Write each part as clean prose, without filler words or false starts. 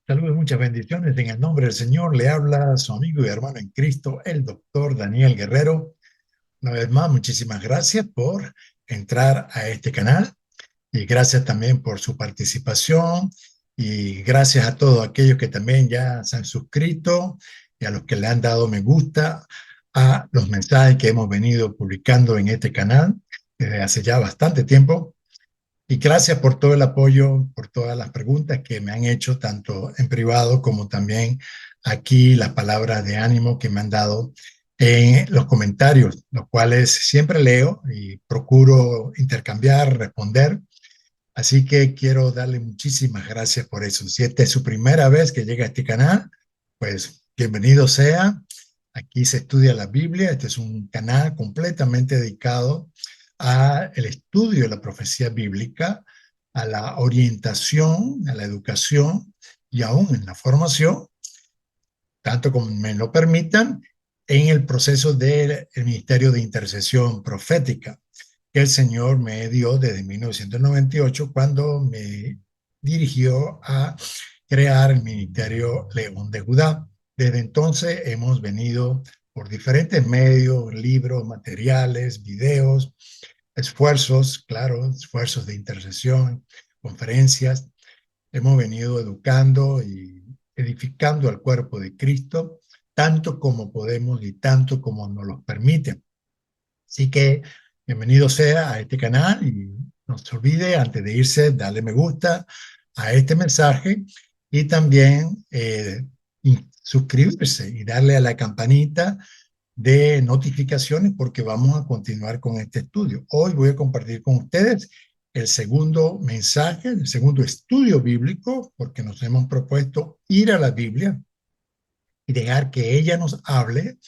Saludos, muchas bendiciones. En el nombre del Señor le habla su amigo y hermano en Cristo, el doctor Daniel Guerrero. Una vez más, muchísimas gracias por entrar a este canal y gracias también por su participación y gracias a todos aquellos que también ya se han suscrito y a los que le han dado me gusta a los mensajes que hemos venido publicando en este canal desde hace ya bastante tiempo. Y gracias por todo el apoyo, por todas las preguntas que me han hecho, tanto en privado como también aquí, las palabras de ánimo que me han dado en los comentarios, los cuales siempre leo y procuro intercambiar, responder. Así que quiero darle muchísimas gracias por eso. Si esta es su primera vez que llega a este canal, pues bienvenido sea. Aquí se estudia la Biblia. Este es un canal completamente dedicado al estudio de la profecía bíblica, a la orientación, a la educación y aún en la formación, tanto como me lo permitan, en el proceso del ministerio de intercesión profética que el Señor me dio desde 1998 cuando me dirigió a crear el Ministerio León de Judá. Desde entonces hemos venido por diferentes medios, libros, materiales, videos, esfuerzos, claro, esfuerzos de intercesión, conferencias. Hemos venido educando y edificando al cuerpo de Cristo, tanto como podemos y tanto como nos lo permiten. Así que bienvenido sea a este canal y no se olvide antes de irse darle me gusta a este mensaje y también suscribirse y darle a la campanita de notificaciones porque vamos a continuar con este estudio. Hoy voy a compartir con ustedes el segundo mensaje, el segundo estudio bíblico, porque nos hemos propuesto ir a la Biblia y dejar que ella nos hable,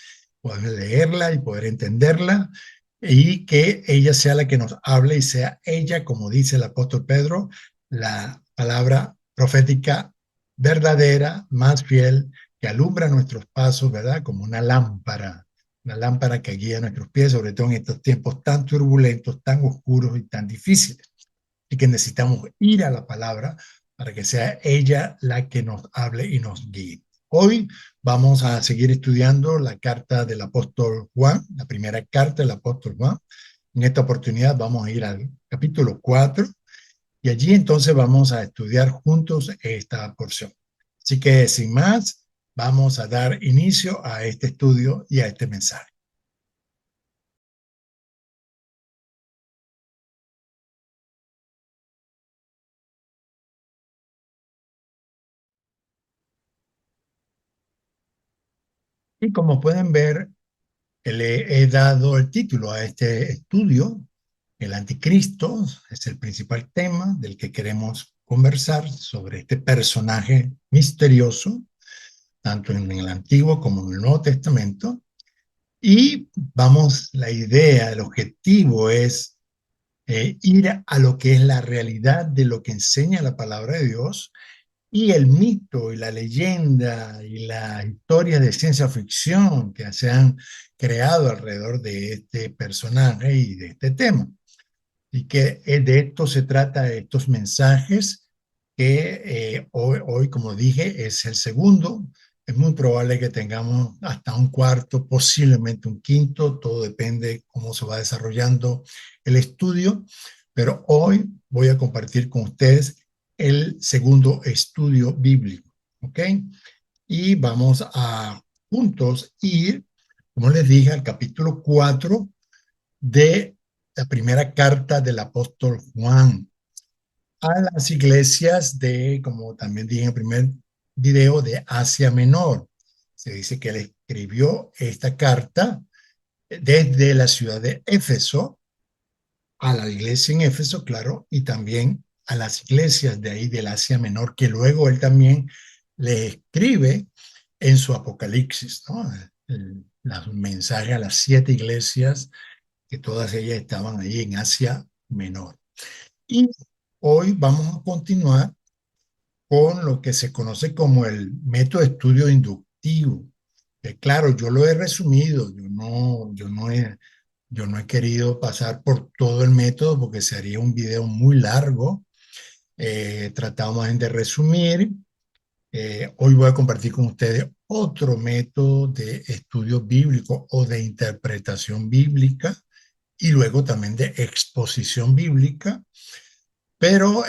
poder leerla y poder entenderla, y que ella sea la que nos hable y sea ella, como dice el apóstol Pedro, la palabra profética verdadera, más fiel, que alumbra nuestros pasos, ¿verdad? Como una lámpara que guía nuestros pies, sobre todo en estos tiempos tan turbulentos, tan oscuros y tan difíciles. Y que necesitamos ir a la palabra para que sea ella la que nos hable y nos guíe. Hoy vamos a seguir estudiando la carta del apóstol Juan, la primera carta del apóstol Juan. En esta oportunidad vamos a ir al capítulo 4 y allí entonces vamos a estudiar juntos esta porción. Así que sin más, vamos a dar inicio a este estudio y a este mensaje. Y como pueden ver, le he dado el título a este estudio. El anticristo es el principal tema del que queremos conversar sobre este personaje misterioso, tanto en el Antiguo como en el Nuevo Testamento. Y vamos, la idea, el objetivo es ir a lo que es la realidad de lo que enseña la palabra de Dios y el mito y la leyenda y la historia de ciencia ficción que se han creado alrededor de este personaje y de este tema. Y que de esto se trata, de estos mensajes que hoy, como dije, es el segundo. Es muy probable que tengamos hasta un cuarto, posiblemente un quinto, todo depende cómo se va desarrollando el estudio, pero hoy voy a compartir con ustedes el segundo estudio bíblico, ¿ok? Y vamos a juntos ir, como les dije, al capítulo 4 de la primera carta del apóstol Juan a las iglesias de, como también dije en el primer video, de Asia Menor. Se dice que él escribió esta carta desde la ciudad de Éfeso a la iglesia en Éfeso, claro, y también a las iglesias de ahí del Asia Menor, que luego él también le escribe en su Apocalipsis, ¿no? Los mensajes a las 7 iglesias que todas ellas estaban ahí en Asia Menor. Y hoy vamos a continuar con lo que se conoce como el método de estudio inductivo. Que claro, yo lo he resumido, yo no he querido pasar por todo el método porque se haría un video muy largo. Tratamos de resumir Hoy voy a compartir con ustedes otro método de estudio bíblico o de interpretación bíblica y luego también de exposición bíblica. Pero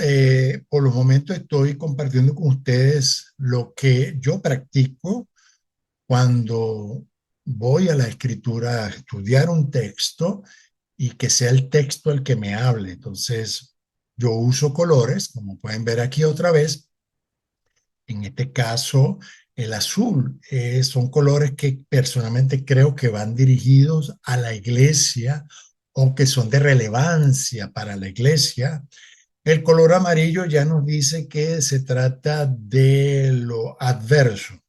por los momentos estoy compartiendo con ustedes lo que yo practico cuando voy a la escritura a estudiar un texto y que sea el texto el que me hable. Entonces, yo uso colores, como pueden ver aquí otra vez. En este caso, el azul son colores que personalmente creo que van dirigidos a la iglesia o que son de relevancia para la iglesia. El color amarillo ya nos dice que se trata de lo adverso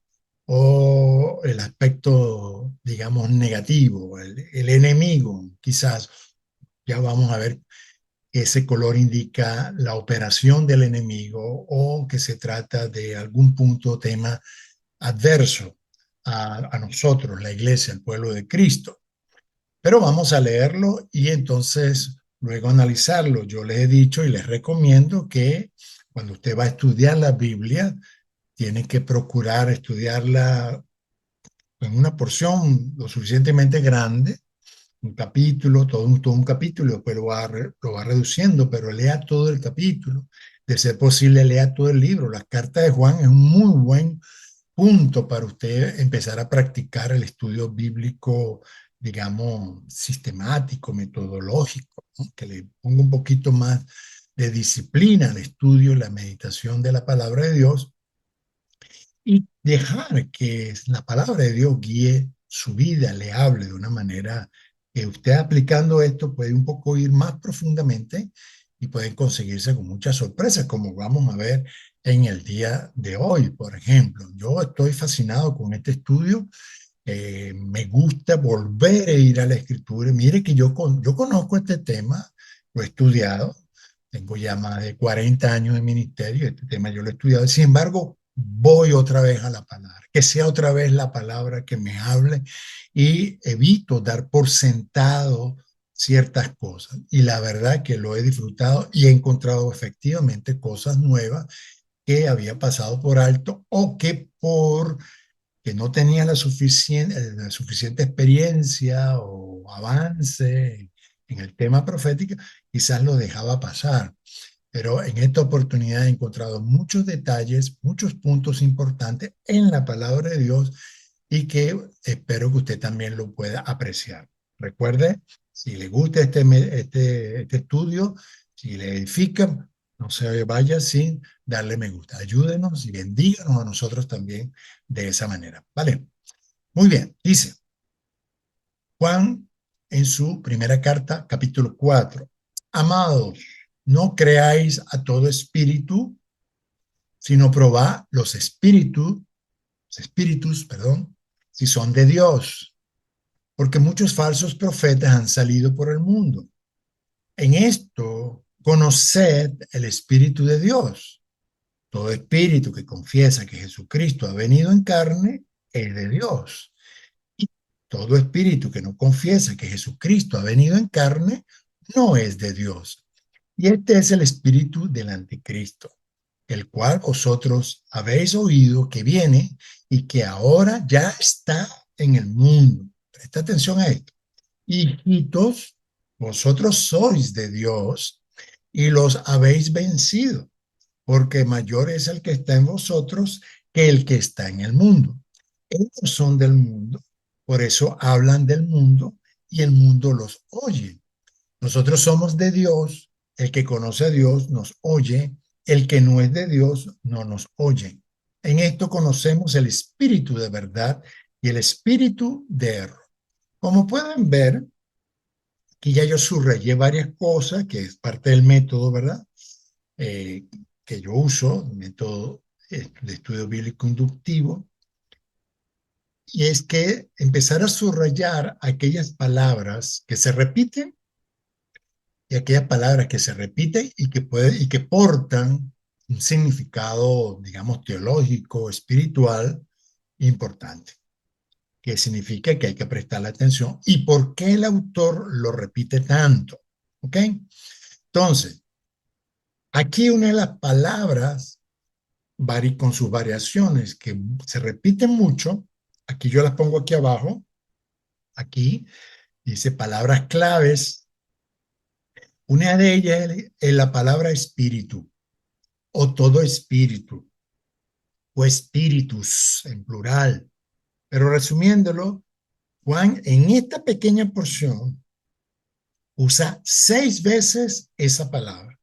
o el aspecto, digamos, negativo, el enemigo, quizás. Ya vamos a ver que ese color indica la operación del enemigo o que se trata de algún punto o tema adverso a nosotros, la iglesia, el pueblo de Cristo. Pero vamos a leerlo y entonces luego analizarlo. Yo les he dicho y les recomiendo que cuando usted va a estudiar la Biblia, tiene que procurar estudiarla en una porción lo suficientemente grande, un capítulo, todo un capítulo, después lo va reduciendo, pero lea todo el capítulo. De ser posible, lea todo el libro. La carta de Juan es un muy buen punto para usted empezar a practicar el estudio bíblico, digamos, sistemático, metodológico, ¿no? Que le ponga un poquito más de disciplina al estudio y la meditación de la palabra de Dios y dejar que la palabra de Dios guíe su vida, le hable de una manera que usted aplicando esto puede un poco ir más profundamente y pueden conseguirse con muchas sorpresas, como vamos a ver en el día de hoy, por ejemplo. Yo estoy fascinado con este estudio, me gusta volver a ir a la escritura. Mire que yo conozco este tema, lo he estudiado, tengo ya más de 40 años de ministerio, este tema yo lo he estudiado. Sin embargo, voy otra vez a la palabra, que sea otra vez la palabra que me hable y evito dar por sentado ciertas cosas. Y la verdad que lo he disfrutado y he encontrado efectivamente cosas nuevas que había pasado por alto o que por que no tenía la suficiente experiencia o avance en el tema profético, quizás lo dejaba pasar. Pero en esta oportunidad he encontrado muchos detalles, muchos puntos importantes en la palabra de Dios y que espero que usted también lo pueda apreciar. Recuerde, si le gusta este estudio, si le edifica, no se vaya sin darle me gusta. Ayúdenos y bendíganos a nosotros también de esa manera. ¿Vale? Muy bien, dice Juan en su primera carta, capítulo 4. Amados, no creáis a todo espíritu, sino probad los espíritus, perdón, si son de Dios, porque muchos falsos profetas han salido por el mundo. En esto, conoced el Espíritu de Dios. Todo espíritu que confiesa que Jesucristo ha venido en carne es de Dios. Y todo espíritu que no confiesa que Jesucristo ha venido en carne no es de Dios. Y este es el espíritu del anticristo, el cual vosotros habéis oído que viene y que ahora ya está en el mundo. Presta atención a esto. Hijitos, vosotros sois de Dios y los habéis vencido, porque mayor es el que está en vosotros que el que está en el mundo. Ellos son del mundo, por eso hablan del mundo y el mundo los oye. Nosotros somos de Dios, el que conoce a Dios nos oye, el que no es de Dios no nos oye. En esto conocemos el espíritu de verdad y el espíritu de error. Como pueden ver, aquí ya yo subrayé varias cosas, que es parte del método, ¿verdad? Eh, que yo uso, método de estudio bíblico inductivo, y es que empezar a subrayar aquellas palabras que se repiten y aquellas palabras que se repiten y que portan un significado, digamos, teológico, espiritual importante, que significa que hay que prestarle atención y por qué el autor lo repite tanto. ¿Ok? Entonces, aquí una de las palabras con sus variaciones que se repiten mucho. Aquí yo las pongo aquí abajo. Aquí dice palabras claves. Una de ellas es la palabra espíritu o todo espíritu o espíritus en plural. Pero resumiéndolo, Juan en esta pequeña porción usa 6 veces esa palabra,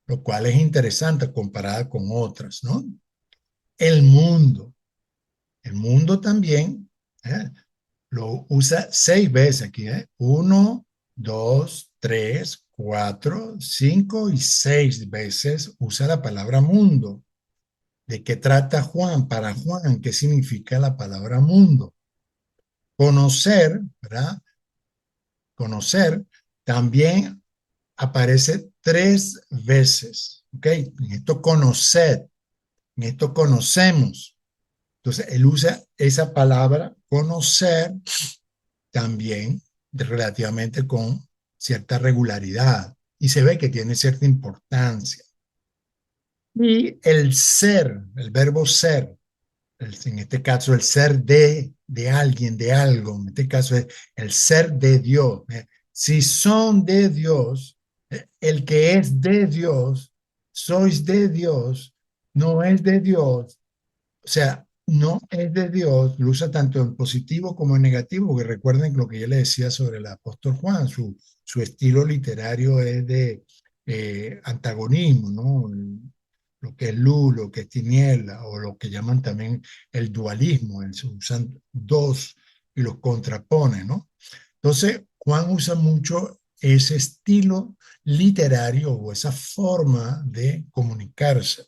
lo cual es interesante comparada con otras, ¿no? El mundo. El mundo también lo usa 6 veces aquí, ¿eh? 1, 2, 3, 4, 5 y 6 veces usa la palabra mundo. ¿De qué trata Juan? Para Juan, ¿qué significa la palabra mundo? Conocer, ¿verdad? Conocer también aparece 3 veces, ¿ok? En esto conocer, en esto conocemos. Entonces, él usa esa palabra conocer también relativamente con cierta regularidad y se ve que tiene cierta importancia. Y el ser, el verbo ser, en este caso el ser de alguien, de algo, en este caso es el ser de Dios. Si son de Dios, el que es de Dios, sois de Dios, no es de Dios, o sea, no es de Dios, lo usa tanto en positivo como en negativo, porque recuerden lo que yo le decía sobre el apóstol Juan, su estilo literario es de antagonismo, ¿no? Lo que es luz, lo que es tiniebla, o lo que llaman también el dualismo, se usan dos y los contrapone, ¿no? Entonces, Juan usa mucho ese estilo literario o esa forma de comunicarse.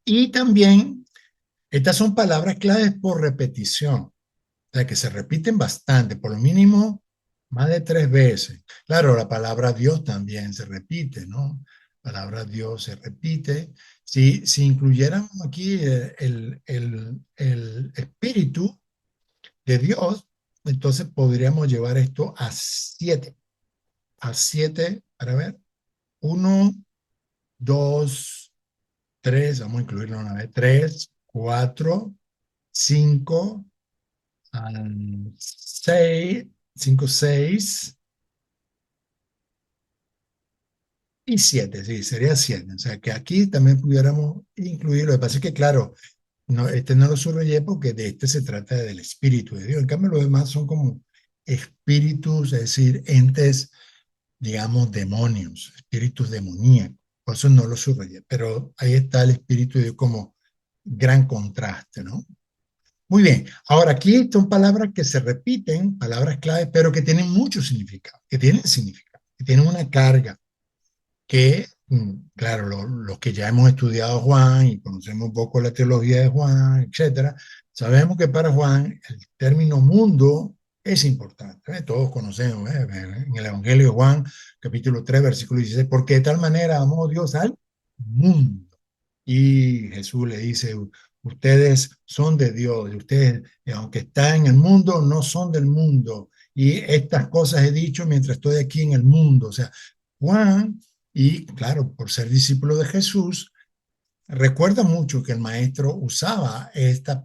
Y también estas son palabras claves por repetición, o sea que se repiten bastante, por lo mínimo más de 3 veces. Claro, la palabra Dios también se repite, ¿no? La palabra Dios se repite. Si incluyéramos aquí el espíritu de Dios, entonces podríamos llevar esto a 7. A 7, para ver, 1, 2, 3, vamos a incluirlo una vez, 3, 4, 5, 6, 5, 6 y 7, sí, sería 7. O sea que aquí también pudiéramos incluir, lo que pasa es que, claro, no, este no lo subrayé porque de este se trata del Espíritu de Dios. En cambio, los demás son como espíritus, es decir, entes, digamos, demonios, espíritus demoníacos. Por eso no lo subrayé, pero ahí está el Espíritu de Dios como gran contraste, ¿no? Muy bien, ahora aquí son palabras que se repiten, palabras claves, pero que tienen mucho significado, que tienen una carga, que, claro, los que ya hemos estudiado a Juan y conocemos un poco la teología de Juan, etcétera, sabemos que para Juan el término mundo es importante. Todos conocemos, en el Evangelio de Juan, capítulo 3, versículo 16, porque de tal manera amó Dios al mundo. Y Jesús le dice, ustedes son de Dios, y ustedes, aunque están en el mundo, no son del mundo. Y estas cosas he dicho mientras estoy aquí en el mundo. O sea, Juan, y claro, por ser discípulo de Jesús, recuerda mucho que el maestro usaba esta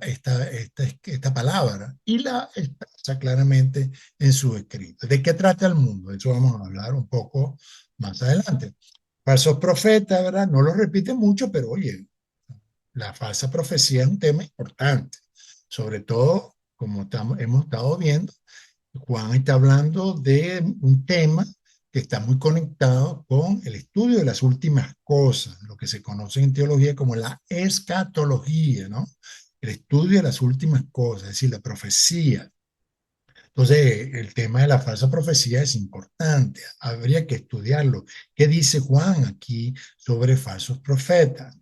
palabra y la expresa claramente en su escrito. ¿De qué trata el mundo? De eso vamos a hablar un poco más adelante. Falsos profetas, ¿verdad? No lo repite mucho, pero oye, la falsa profecía es un tema importante, sobre todo como hemos estado viendo. Juan está hablando de un tema que está muy conectado con el estudio de las últimas cosas, lo que se conoce en teología como la escatología, ¿no? El estudio de las últimas cosas, es decir, la profecía. Entonces, el tema de la falsa profecía es importante, habría que estudiarlo. ¿Qué dice Juan aquí sobre falsos profetas?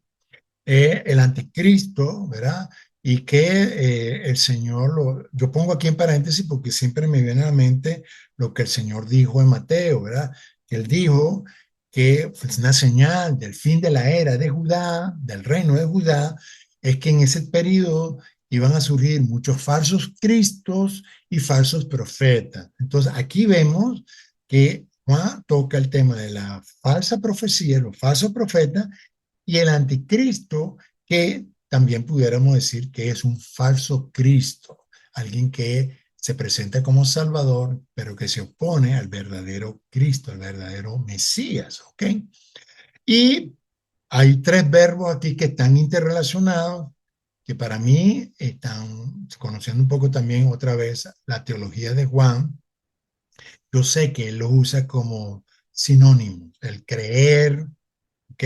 El anticristo, ¿verdad? Y que el Señor, yo pongo aquí en paréntesis porque siempre me viene a la mente lo que el Señor dijo en Mateo, ¿verdad? Que él dijo que pues, una señal del fin de la era de Judá, del reino de Judá, es que en ese periodo iban a surgir muchos falsos cristos y falsos profetas. Entonces aquí vemos que Juan toca el tema de la falsa profecía, los falsos profetas, y el anticristo, que también pudiéramos decir que es un falso Cristo, alguien que se presenta como Salvador, pero que se opone al verdadero Cristo, al verdadero Mesías, ¿ok? Y hay tres verbos aquí que están interrelacionados, que para mí están, conociendo un poco también otra vez la teología de Juan, yo sé que él los usa como sinónimos, el creer, ¿ok?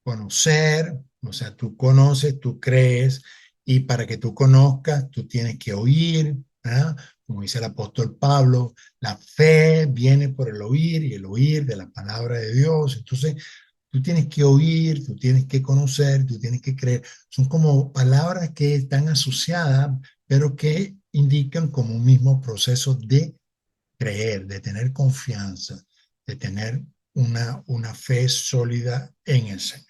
Conocer, o sea, tú conoces, tú crees, y para que tú conozcas, tú tienes que oír, ¿verdad? Como dice el apóstol Pablo, la fe viene por el oír y el oír de la palabra de Dios. Entonces, tú tienes que oír, tú tienes que conocer, tú tienes que creer. Son como palabras que están asociadas, pero que indican como un mismo proceso de creer, de tener confianza, de tener una fe sólida en el Señor.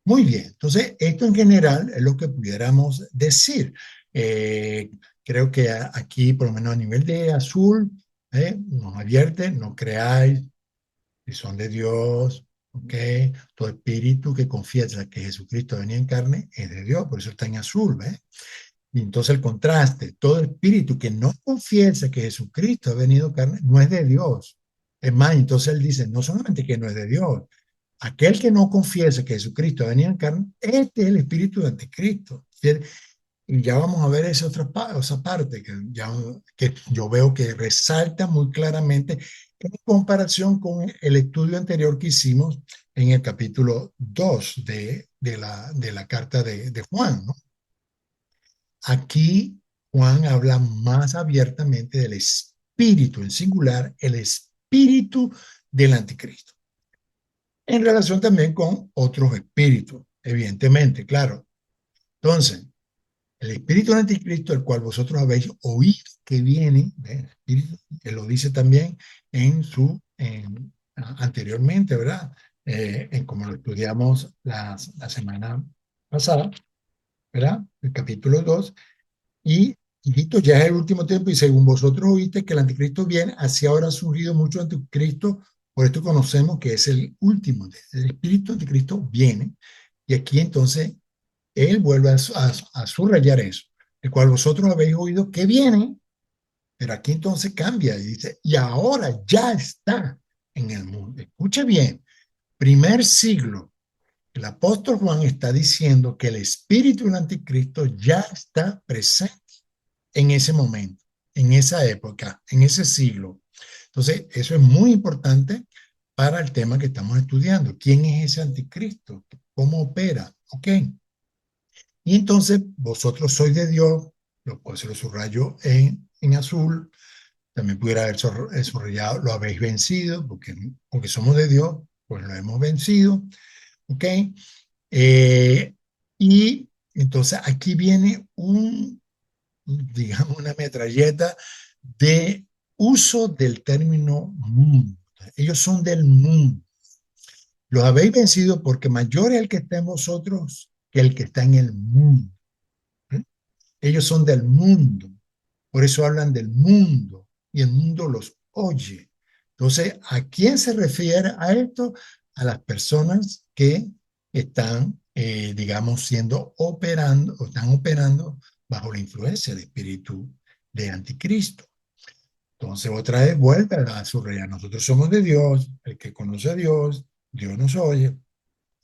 Muy bien, entonces esto en general es lo que pudiéramos decir. Eh, Creo que aquí, por lo menos a nivel de azul, nos advierte, no creáis, si son de Dios, ¿ok? Todo espíritu que confiesa que Jesucristo venía en carne es de Dios, por eso está en azul, ¿ves? Y entonces el contraste, todo espíritu que no confiesa que Jesucristo ha venido en carne, no es de Dios. Es más, entonces él dice, no solamente que no es de Dios, aquel que no confiesa que Jesucristo ha venido en carne, este es el espíritu de anticristo. Y ya vamos a ver esa parte que yo veo que resalta muy claramente en comparación con el estudio anterior que hicimos en el capítulo 2 de la carta de Juan, ¿no? Aquí Juan habla más abiertamente del espíritu, en singular, el espíritu del anticristo, en relación también con otros espíritus, evidentemente, claro. Entonces, el espíritu del anticristo, el cual vosotros habéis oído que viene, ¿ves? Él lo dice también anteriormente, ¿verdad? Como lo estudiamos la semana pasada, ¿verdad? El capítulo 2. Y, hijito, ya es el último tiempo y según vosotros oíste que el anticristo viene, así ahora ha surgido mucho anticristo, por esto conocemos que es el último. El espíritu anticristo viene y aquí entonces él vuelve a subrayar eso, el cual vosotros habéis oído que viene, pero aquí entonces cambia y dice, y ahora ya está en el mundo. Escuche bien, primer siglo, el apóstol Juan está diciendo que el espíritu del anticristo ya está presente en ese momento, en esa época, en ese siglo. Entonces, eso es muy importante para el tema que estamos estudiando. ¿Quién es ese anticristo? ¿Cómo opera? ¿Ok? Y entonces, vosotros sois de Dios, se lo subrayo en azul, también pudiera haber subrayado, lo habéis vencido, porque somos de Dios, pues lo hemos vencido, ¿ok? Eh, y entonces aquí viene digamos, una metralleta de uso del término mundo. Ellos son del mundo. Los habéis vencido porque mayor es el que está en vosotros que el que está en el mundo. ¿Eh? Ellos son del mundo. Por eso hablan del mundo y el mundo los oye. Entonces, ¿a quién se refiere a esto? A las personas que están, digamos, operando o están operando bajo la influencia del espíritu de anticristo. Entonces, otra vez vuelve a subrayar, nosotros somos de Dios, el que conoce a Dios, Dios nos oye,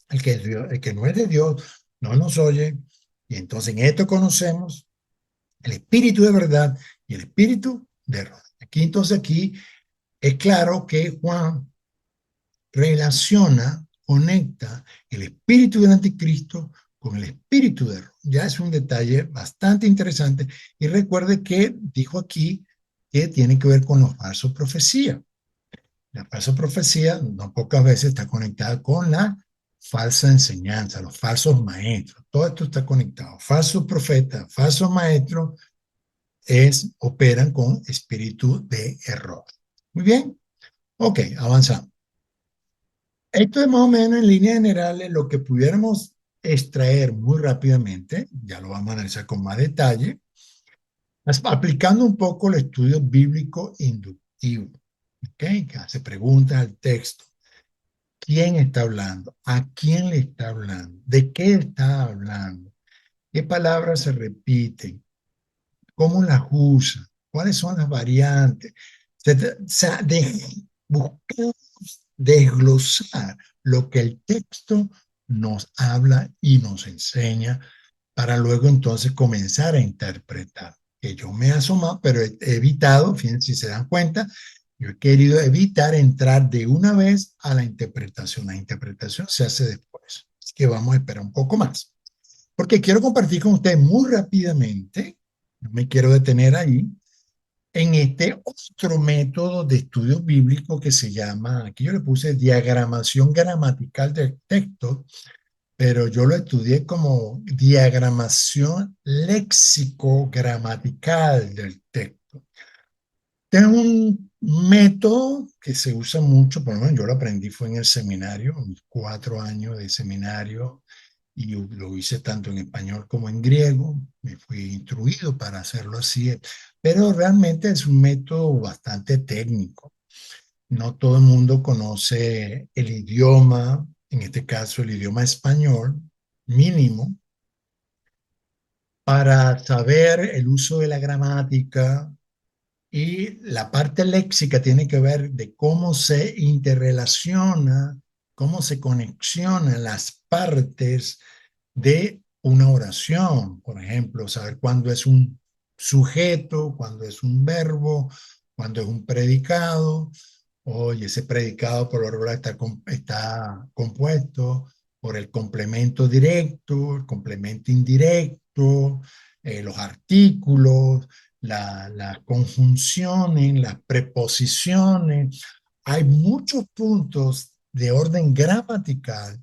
el que no es de Dios, no nos oye, y entonces en esto conocemos el espíritu de verdad y el espíritu de error. Aquí es claro que Juan relaciona, conecta el espíritu del anticristo con el espíritu de error. Ya es un detalle bastante interesante y recuerde que dijo aquí que tiene que ver con los falsos profecías. La falsa profecía no pocas veces está conectada con la falsa enseñanza, los falsos maestros. Todo esto está conectado. Falsos profetas, falsos maestros operan con espíritu de error. Muy bien, ok, avanzamos. Esto es más o menos en líneas generales lo que pudiéramos extraer muy rápidamente, ya lo vamos a analizar con más detalle, aplicando un poco el estudio bíblico inductivo, ¿ok? Que hace preguntas al texto. quién está hablando, a quién le está hablando, de qué está hablando, qué palabras se repiten, cómo las usa, cuáles son las variantes. O sea, buscar desglosar lo que el texto nos habla y nos enseña para luego entonces comenzar a interpretar. Que yo me he asomado, pero he evitado, fíjense si se dan cuenta, yo he querido evitar entrar de una vez a la interpretación. La interpretación se hace después. Así que vamos a esperar un poco más. Porque quiero compartir con ustedes muy rápidamente, no me quiero detener ahí, en este otro método de estudio bíblico que se llama, aquí yo le puse diagramación gramatical del texto, pero yo lo estudié como diagramación léxico-gramatical del texto. Este es un método que se usa mucho, por lo menos yo lo aprendí fue en el seminario, mis 4 años de seminario, y lo hice tanto en español como en griego, me fui instruido para hacerlo así, pero realmente es un método bastante técnico. No todo el mundo conoce el idioma, en este caso el idioma español, mínimo, para saber el uso de la gramática, y la parte léxica tiene que ver de cómo se interrelaciona, cómo se conexionan las partes de una oración. Por ejemplo, saber cuándo es un sujeto, cuándo es un verbo, cuándo es un predicado. Oye, ese predicado por lo regular está compuesto por el complemento directo, el complemento indirecto, los artículos, las conjunciones, las preposiciones. Hay muchos puntos de orden gramatical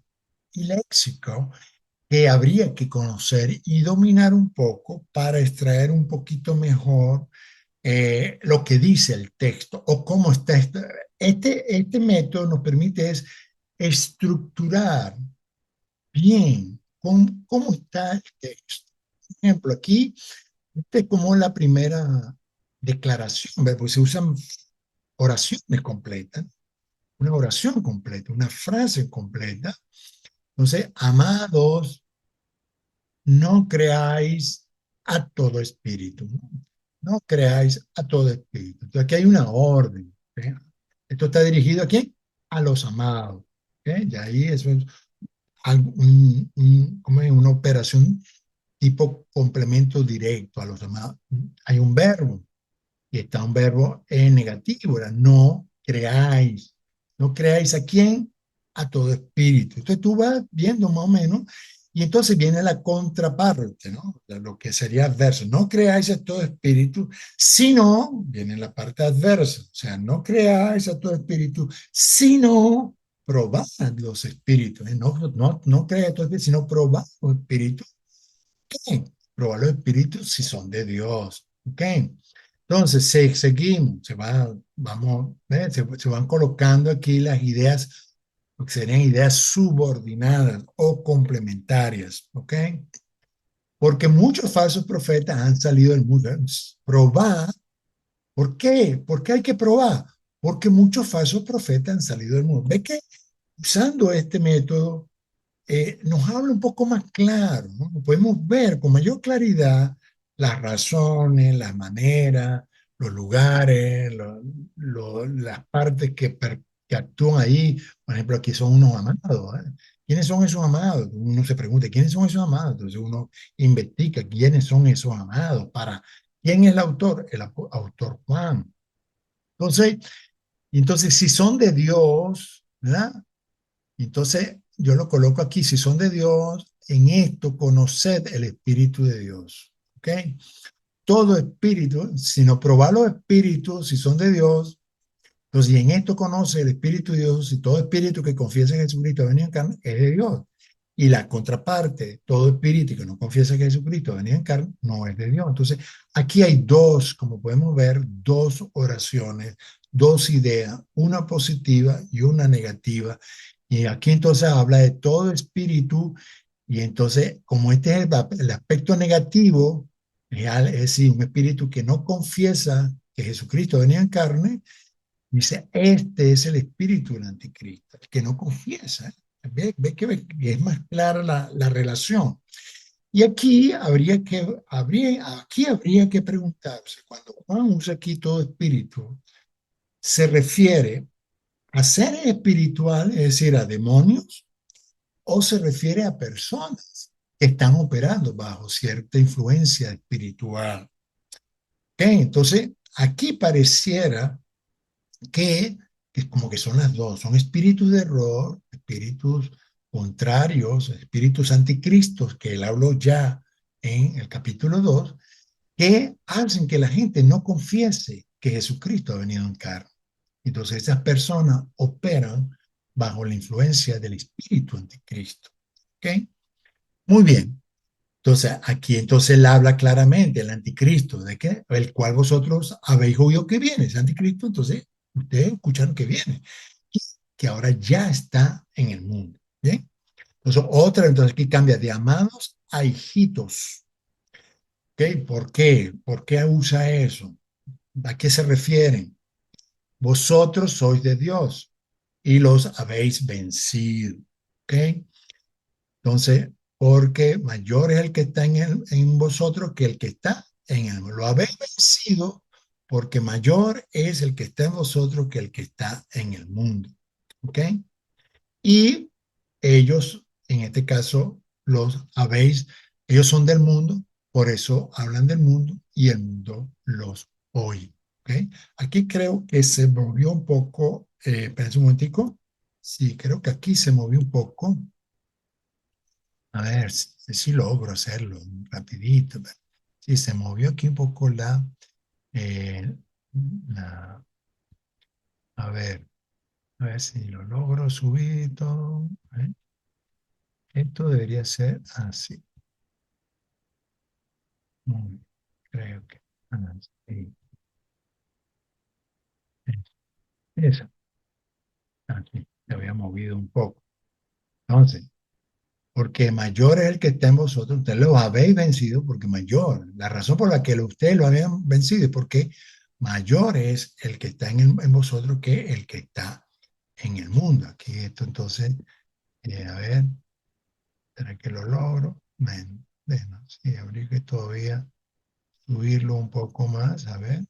y léxico que habría que conocer y dominar un poco para extraer un poquito mejor lo que dice el texto o cómo está. Este método nos permite es estructurar bien cómo está el texto. Por ejemplo, aquí, esta es como la primera declaración, ¿verdad? Pues se usan oraciones completas, una oración completa, una frase completa. Entonces, amados, no creáis a todo espíritu, ¿no? No creáis a todo espíritu. Entonces aquí hay una orden. ¿Okay? Esto está dirigido ¿a quién? A los amados. ¿Okay? Y ahí eso es como una operación tipo complemento directo a los amados. Hay un verbo, y está un verbo en negativo, ¿verdad? No creáis. ¿No creáis a quién? A todo espíritu. Entonces tú vas viendo más o menos, y entonces viene la contraparte, ¿no? Lo que sería adverso. No creáis a todo espíritu, sino, viene la parte adversa. O sea, no creáis a todo espíritu, sino probad los espíritus. ¿Eh? No creáis a todo espíritu, sino probad los espíritus. ¿Qué? Probad los espíritus si son de Dios. ¿Ok? Entonces, seguimos, vamos, se van colocando aquí las ideas, lo que serían ideas subordinadas o complementarias, ¿ok? Porque muchos falsos profetas han salido del mundo. Probar, ¿por qué? ¿Por qué hay que probar? Porque muchos falsos profetas han salido del mundo. Ve que usando este método nos habla un poco más claro, ¿no? Podemos ver con mayor claridad las razones, las maneras, los lugares, las partes que actúan ahí. Por ejemplo, aquí son unos amados. ¿Eh? ¿Quiénes son esos amados? Uno se pregunta, ¿quiénes son esos amados? Entonces uno investiga quiénes son esos amados. ¿Quién es el autor? El autor Juan. Entonces, si son de Dios, ¿verdad? Entonces, yo lo coloco aquí, si son de Dios, en esto conoced el Espíritu de Dios. ¿Ok? Todo espíritu, si no probad los espíritus, si son de Dios, entonces, y en esto conoce el Espíritu de Dios, y todo espíritu que confiesa en Jesucristo ha venido en carne, es de Dios. Y la contraparte, todo espíritu que no confiesa que Jesucristo ha venido en carne, no es de Dios. Entonces, aquí hay dos, como podemos ver, dos oraciones, dos ideas, una positiva y una negativa. Y aquí entonces habla de todo espíritu, y entonces, como este es el aspecto negativo, es decir, un espíritu que no confiesa que Jesucristo venía en carne, Dice, este es el espíritu del anticristo, el que no confiesa. Ve que es más clara la relación. Y aquí habría que preguntarse, cuando Juan usa aquí todo espíritu, ¿se refiere a seres espirituales, es decir, a demonios, o se refiere a personas que están operando bajo cierta influencia espiritual? ¿Ok? Entonces, aquí pareciera que, que como que son las dos, son espíritus de error, espíritus contrarios, espíritus anticristos, que él habló ya en el capítulo 2, que hacen que la gente no confiese que Jesucristo ha venido en carne. Entonces esas personas operan bajo la influencia del espíritu anticristo. ¿Ok? Muy bien. Entonces aquí entonces él habla claramente, el anticristo, de que el cual vosotros habéis oído que viene, ese anticristo, entonces ustedes escucharon que viene, y que ahora ya está en el mundo. ¿Bien? Entonces aquí cambia de amados a hijitos. ¿Ok? ¿Por qué? ¿Por qué usa eso? ¿A qué se refieren? Vosotros sois de Dios y los habéis vencido. ¿Ok? Entonces, porque mayor es el que está en vosotros que el que está en el mundo. Lo habéis vencido porque mayor es el que está en vosotros que el que está en el mundo. ¿Ok? Y ellos, en este caso, ellos son del mundo, por eso hablan del mundo y el mundo los oye. ¿Ok? Aquí creo que se movió un poco, espérense un momentico. Sí, creo que aquí se movió un poco. A ver si logro hacerlo rapidito. Sí, se movió aquí un poco eh, la- a ver si lo logro subir todo. ¿Eh? Esto debería ser así. Creo que así. Eso, aquí, se había movido un poco. Entonces, porque mayor es el que está en vosotros, ustedes lo habéis vencido porque mayor. La razón por la que ustedes lo habían vencido es porque mayor es el que está en vosotros que el que está en el mundo. Aquí esto entonces, a ver, ¿será que lo logro? Bueno, sí, habría que todavía subirlo un poco más, a ver.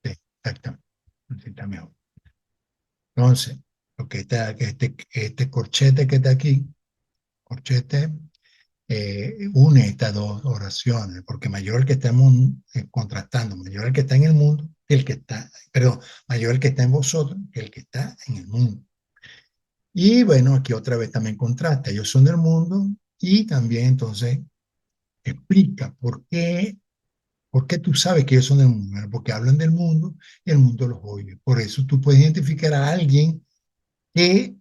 Sí, exactamente. Así está mejor. Entonces, este corchete que está aquí, corchete une estas dos oraciones, porque mayor el que estamos contrastando, mayor el que está en el mundo que el que está, perdón, mayor el que está en vosotros que el que está en el mundo. Y bueno, aquí otra vez también contrasta, ellos son del mundo y también entonces explica por qué tú sabes que ellos son del mundo. Bueno, porque hablan del mundo y el mundo los oye. Por eso tú puedes identificar a alguien que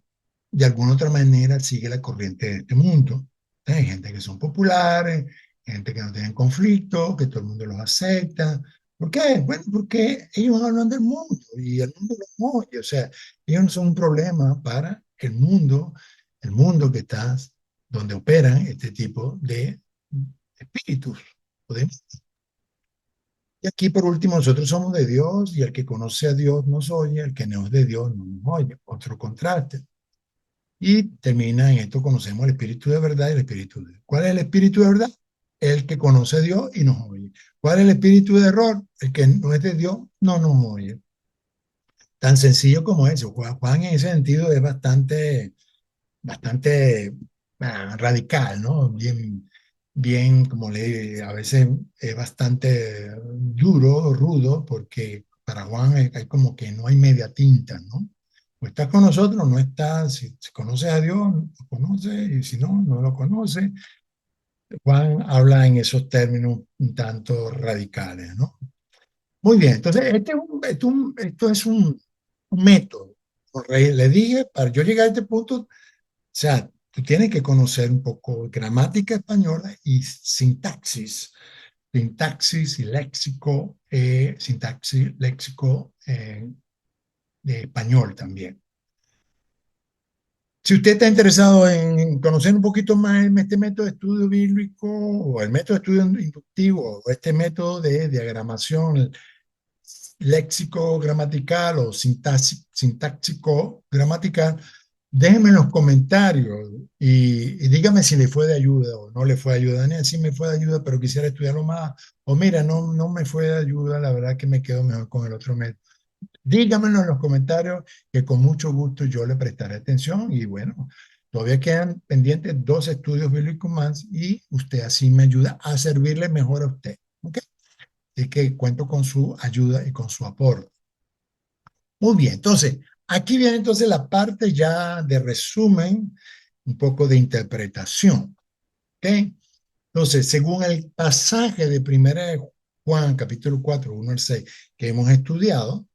de alguna otra manera sigue la corriente de este mundo. Hay gente que son populares, gente que no tienen conflicto, que todo el mundo los acepta. ¿Por qué? Bueno, porque ellos hablan del mundo y el mundo los oye. O sea, ellos no son un problema para el mundo que está, donde operan este tipo de espíritus. ¿Podemos? Y aquí por último, nosotros somos de Dios y el que conoce a Dios nos oye, el que no es de Dios no nos oye. Otro contraste. Y termina en esto, conocemos el espíritu de verdad y el espíritu de... ¿Cuál es el espíritu de verdad? El que conoce a Dios y nos oye. ¿Cuál es el espíritu de error? El que no es de Dios no nos oye. Tan sencillo como eso. Juan en ese sentido es bastante radical, ¿no? Bien, como a veces es bastante duro, rudo, porque para Juan hay como que no hay media tinta, ¿no? O estás con nosotros, no estás, si conoces a Dios, lo conoces, y si no, no lo conoces. Juan habla en esos términos un tanto radicales, ¿no? Muy bien, entonces esto es un método. Le dije, para yo llegar a este punto, o sea, tú tienes que conocer un poco gramática española y sintaxis y léxico, sintaxis, léxico de español también. Si usted está interesado en conocer un poquito más este método de estudio bíblico o el método de estudio inductivo o este método de diagramación léxico-gramatical o sintáctico-gramatical, déjenme en los comentarios y dígame si le fue de ayuda o no le fue de ayuda. Daniel, sí me fue de ayuda, pero quisiera estudiarlo más. O mira, no me fue de ayuda, la verdad que me quedo mejor con el otro método. Dígamelo en los comentarios que con mucho gusto yo le prestaré atención y bueno, todavía quedan pendientes 2 estudios bíblicos más y usted así me ayuda a servirle mejor a usted. ¿Ok? Así que cuento con su ayuda y con su aporte. Muy bien, entonces, aquí viene entonces la parte ya de resumen, un poco de interpretación. ¿Ok? Entonces, según el pasaje de Primera de Juan, capítulo 4 1 al 6, que hemos estudiado,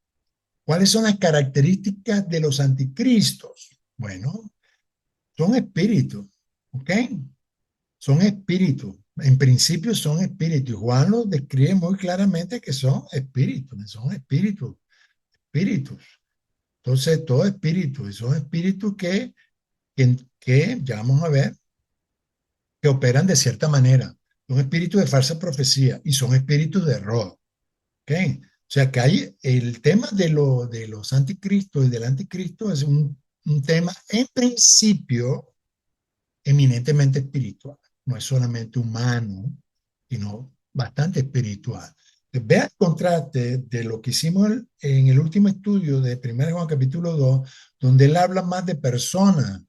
¿cuáles son las características de los anticristos? Bueno, son espíritus, ¿ok? Son espíritus. En principio son espíritus. Y Juan los describe muy claramente que son espíritus, espíritus. Entonces, todo espíritu, y son espíritus que ya vamos a ver, que operan de cierta manera. Son espíritus de falsa profecía y son espíritus de error. ¿Ok? O sea que hay el tema de los anticristos y del anticristo es un tema en principio eminentemente espiritual. No es solamente humano, sino bastante espiritual. Vea el contraste de lo que hicimos en el último estudio de 1 Juan capítulo 2, donde él habla más de personas,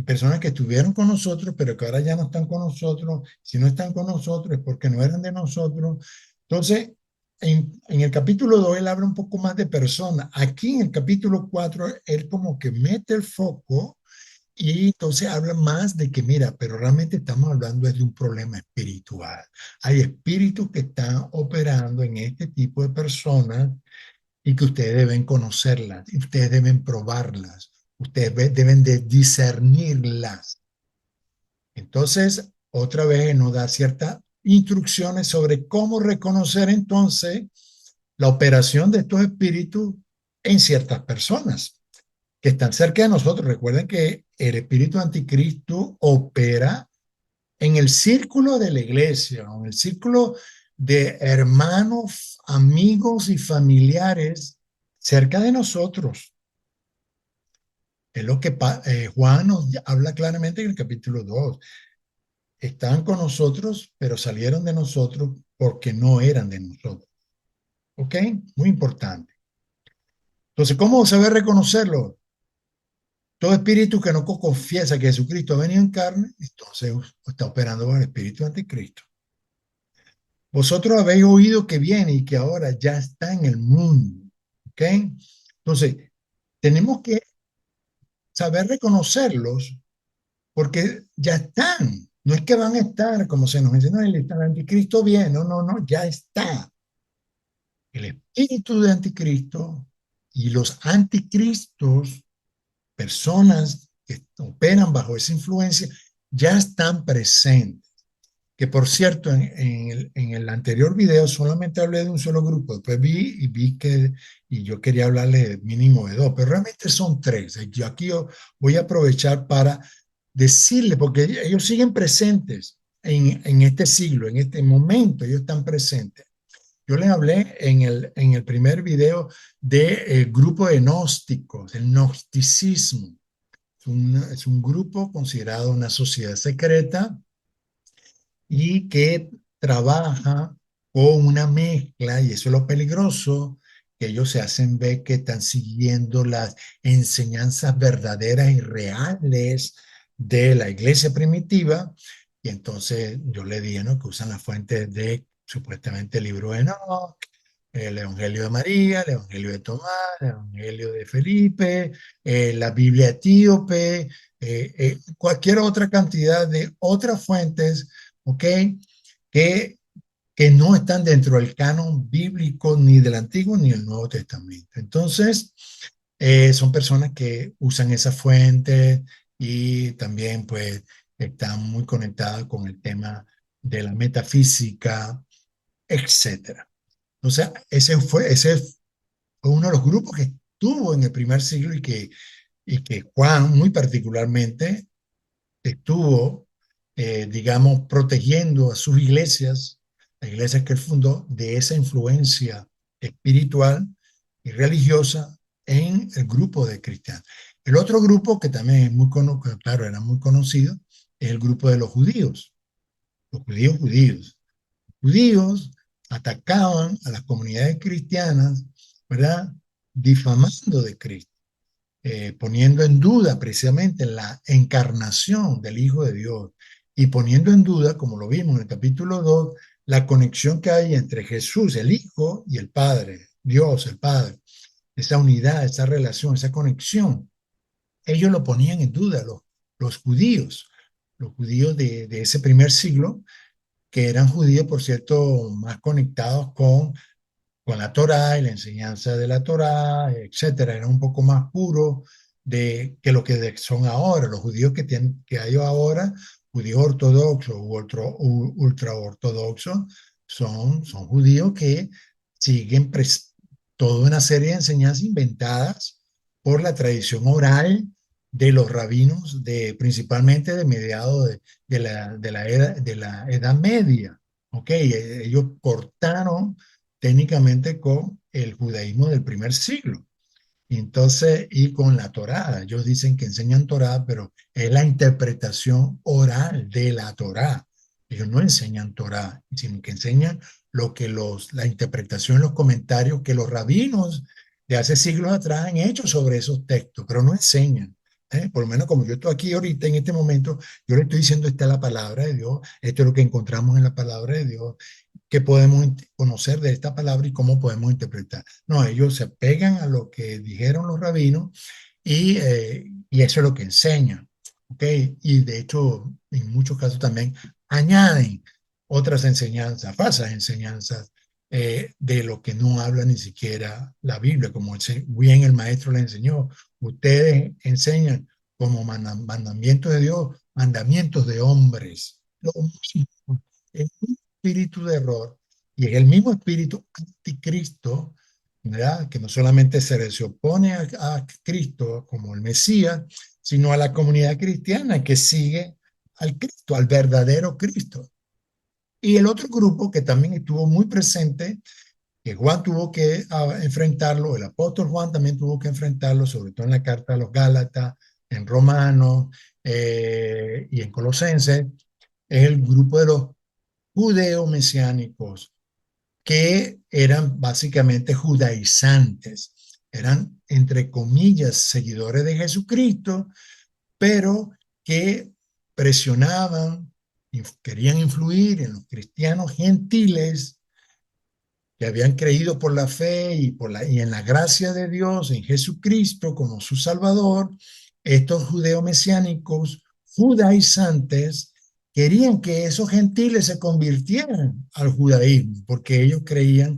personas que estuvieron con nosotros, pero que ahora ya no están con nosotros. Si no están con nosotros es porque no eran de nosotros. Entonces, en el capítulo 2 él habla un poco más de personas. Aquí en el capítulo 4 él como que mete el foco y entonces habla más de que, mira, pero realmente estamos hablando de un problema espiritual. Hay espíritus que están operando en este tipo de personas y que ustedes deben conocerlas, y ustedes deben probarlas, ustedes deben de discernirlas. Entonces, otra vez nos da ciertas instrucciones sobre cómo reconocer entonces la operación de estos espíritus en ciertas personas que están cerca de nosotros. Recuerden que el espíritu anticristo opera en el círculo de la iglesia, en el círculo de hermanos, amigos y familiares cerca de nosotros. Es lo que Juan nos habla claramente en el capítulo 2. Estaban con nosotros, pero salieron de nosotros porque no eran de nosotros. ¿Ok? Muy importante. Entonces, ¿cómo saber reconocerlo? Todo espíritu que no confiesa que Jesucristo ha venido en carne, entonces está operando con el espíritu anticristo. Vosotros habéis oído que viene y que ahora ya está en el mundo. ¿Ok? Entonces, tenemos que saber reconocerlos porque ya están. No es que van a estar, como se nos menciona, el anticristo viene. No, ya está. El espíritu de anticristo y los anticristos, personas que operan bajo esa influencia, ya están presentes. Que por cierto, en el anterior video solamente hablé de un solo grupo, después vi que, y yo quería hablarle de mínimo de dos, pero realmente son tres. Yo aquí voy a aprovechar para decirle, porque ellos siguen presentes en este siglo, en este momento, ellos están presentes. Yo les hablé en el primer video del grupo de gnósticos, el gnosticismo. Es un grupo considerado una sociedad secreta y que trabaja con una mezcla, y eso es lo peligroso, que ellos se hacen ver que están siguiendo las enseñanzas verdaderas y reales de la iglesia primitiva, y entonces yo le dije, ¿no?, que usan las fuentes de supuestamente el libro de Enoch, el Evangelio de María, el Evangelio de Tomás, el Evangelio de Felipe, la Biblia etíope, cualquier otra cantidad de otras fuentes, ¿ok? Que, que no están dentro del canon bíblico ni del Antiguo ni del Nuevo Testamento. Entonces, son personas que usan esa fuente y también pues están muy conectadas con el tema de la metafísica, etcétera. Entonces, ese fue uno de los grupos que estuvo en el primer siglo y que y que Juan muy particularmente estuvo, digamos, protegiendo a sus iglesias, las iglesias que él fundó, de esa influencia espiritual y religiosa en el grupo de cristianos. El otro grupo que también es muy conocido, claro, era muy conocido, es el grupo de los judíos judíos. Judíos atacaban a las comunidades cristianas, ¿verdad? Difamando de Cristo, poniendo en duda precisamente la encarnación del Hijo de Dios y poniendo en duda, como lo vimos en el capítulo 2, la conexión que hay entre Jesús, el Hijo, y el Padre, Dios, el Padre, esa unidad, esa relación, esa conexión. Ellos lo ponían en duda, los judíos de ese primer siglo, que eran judíos, por cierto, más conectados con la Torá y la enseñanza de la Torá, etcétera. Era un poco más puro que lo que son ahora. Los judíos que hay ahora, judíos ortodoxos ultra ortodoxos, son judíos que siguen toda una serie de enseñanzas inventadas por la tradición oral de los rabinos, principalmente de mediados de la Edad Media. ¿Ok? Ellos cortaron técnicamente con el judaísmo del primer siglo. Entonces, y con la Torá, ellos dicen que enseñan Torá, pero es la interpretación oral de la Torá. Ellos no enseñan Torá, sino que enseñan la interpretación, los comentarios que los rabinos de hace siglos atrás han hecho sobre esos textos, pero no enseñan. Por lo menos como yo estoy aquí ahorita en este momento, yo le estoy diciendo, esta es la palabra de Dios, esto es lo que encontramos en la palabra de Dios, qué podemos conocer de esta palabra y cómo podemos interpretar. No, ellos se pegan a lo que dijeron los rabinos y eso es lo que enseñan. ¿Ok? Y de hecho, en muchos casos también añaden otras enseñanzas, falsas enseñanzas de lo que no habla ni siquiera la Biblia, como bien el maestro le enseñó. Ustedes enseñan como mandamientos de Dios, mandamientos de hombres. Lo mismo, el mismo espíritu de error y es el mismo espíritu anticristo, ¿verdad? Que no solamente se opone a Cristo como el Mesías, sino a la comunidad cristiana que sigue al Cristo, al verdadero Cristo. Y el otro grupo que también estuvo muy presente, que Juan tuvo que enfrentarlo, el apóstol Juan también tuvo que enfrentarlo, sobre todo en la carta a los Gálatas, en Romanos y en Colosenses, es el grupo de los judeo-mesiánicos, que eran básicamente judaizantes, eran, entre comillas, seguidores de Jesucristo, pero que presionaban, querían influir en los cristianos gentiles que habían creído por la fe y en la gracia de Dios, en Jesucristo como su Salvador. Estos judeos mesiánicos, judaizantes, querían que esos gentiles se convirtieran al judaísmo, porque ellos creían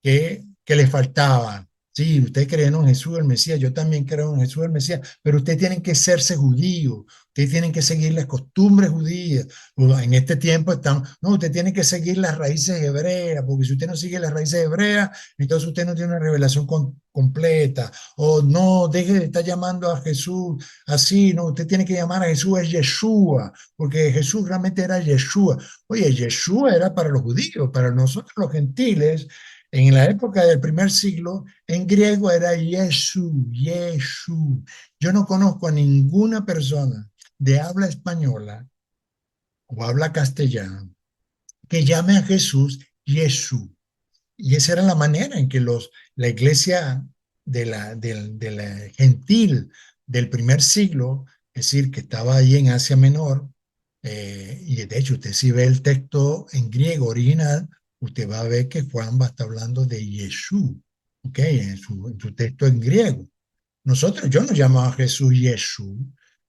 que les faltaba. Sí, ustedes creen en Jesús el Mesías, yo también creo en Jesús el Mesías, pero ustedes tienen que serse judíos, ustedes tienen que seguir las costumbres judías. En este tiempo están, no, usted tiene que seguir las raíces hebreas, porque si usted no sigue las raíces hebreas, entonces usted no tiene una revelación completa. O no, deje de estar llamando a Jesús así, no, usted tiene que llamar a Jesús es Yeshua, porque Jesús realmente era Yeshua. Oye, Yeshua era para los judíos, para nosotros los gentiles. En la época del primer siglo, en griego era Yeshu, Yeshu. Yo no conozco a ninguna persona de habla española o habla castellano que llame a Jesús Yeshu. Y esa era la manera en que la iglesia de la gentil del primer siglo, es decir, que estaba ahí en Asia Menor, y de hecho usted si ve el texto en griego original, usted va a ver que Juan va a estar hablando de Yeshua, ¿ok? En su texto en griego. Yo no llamo a Jesús Yeshua,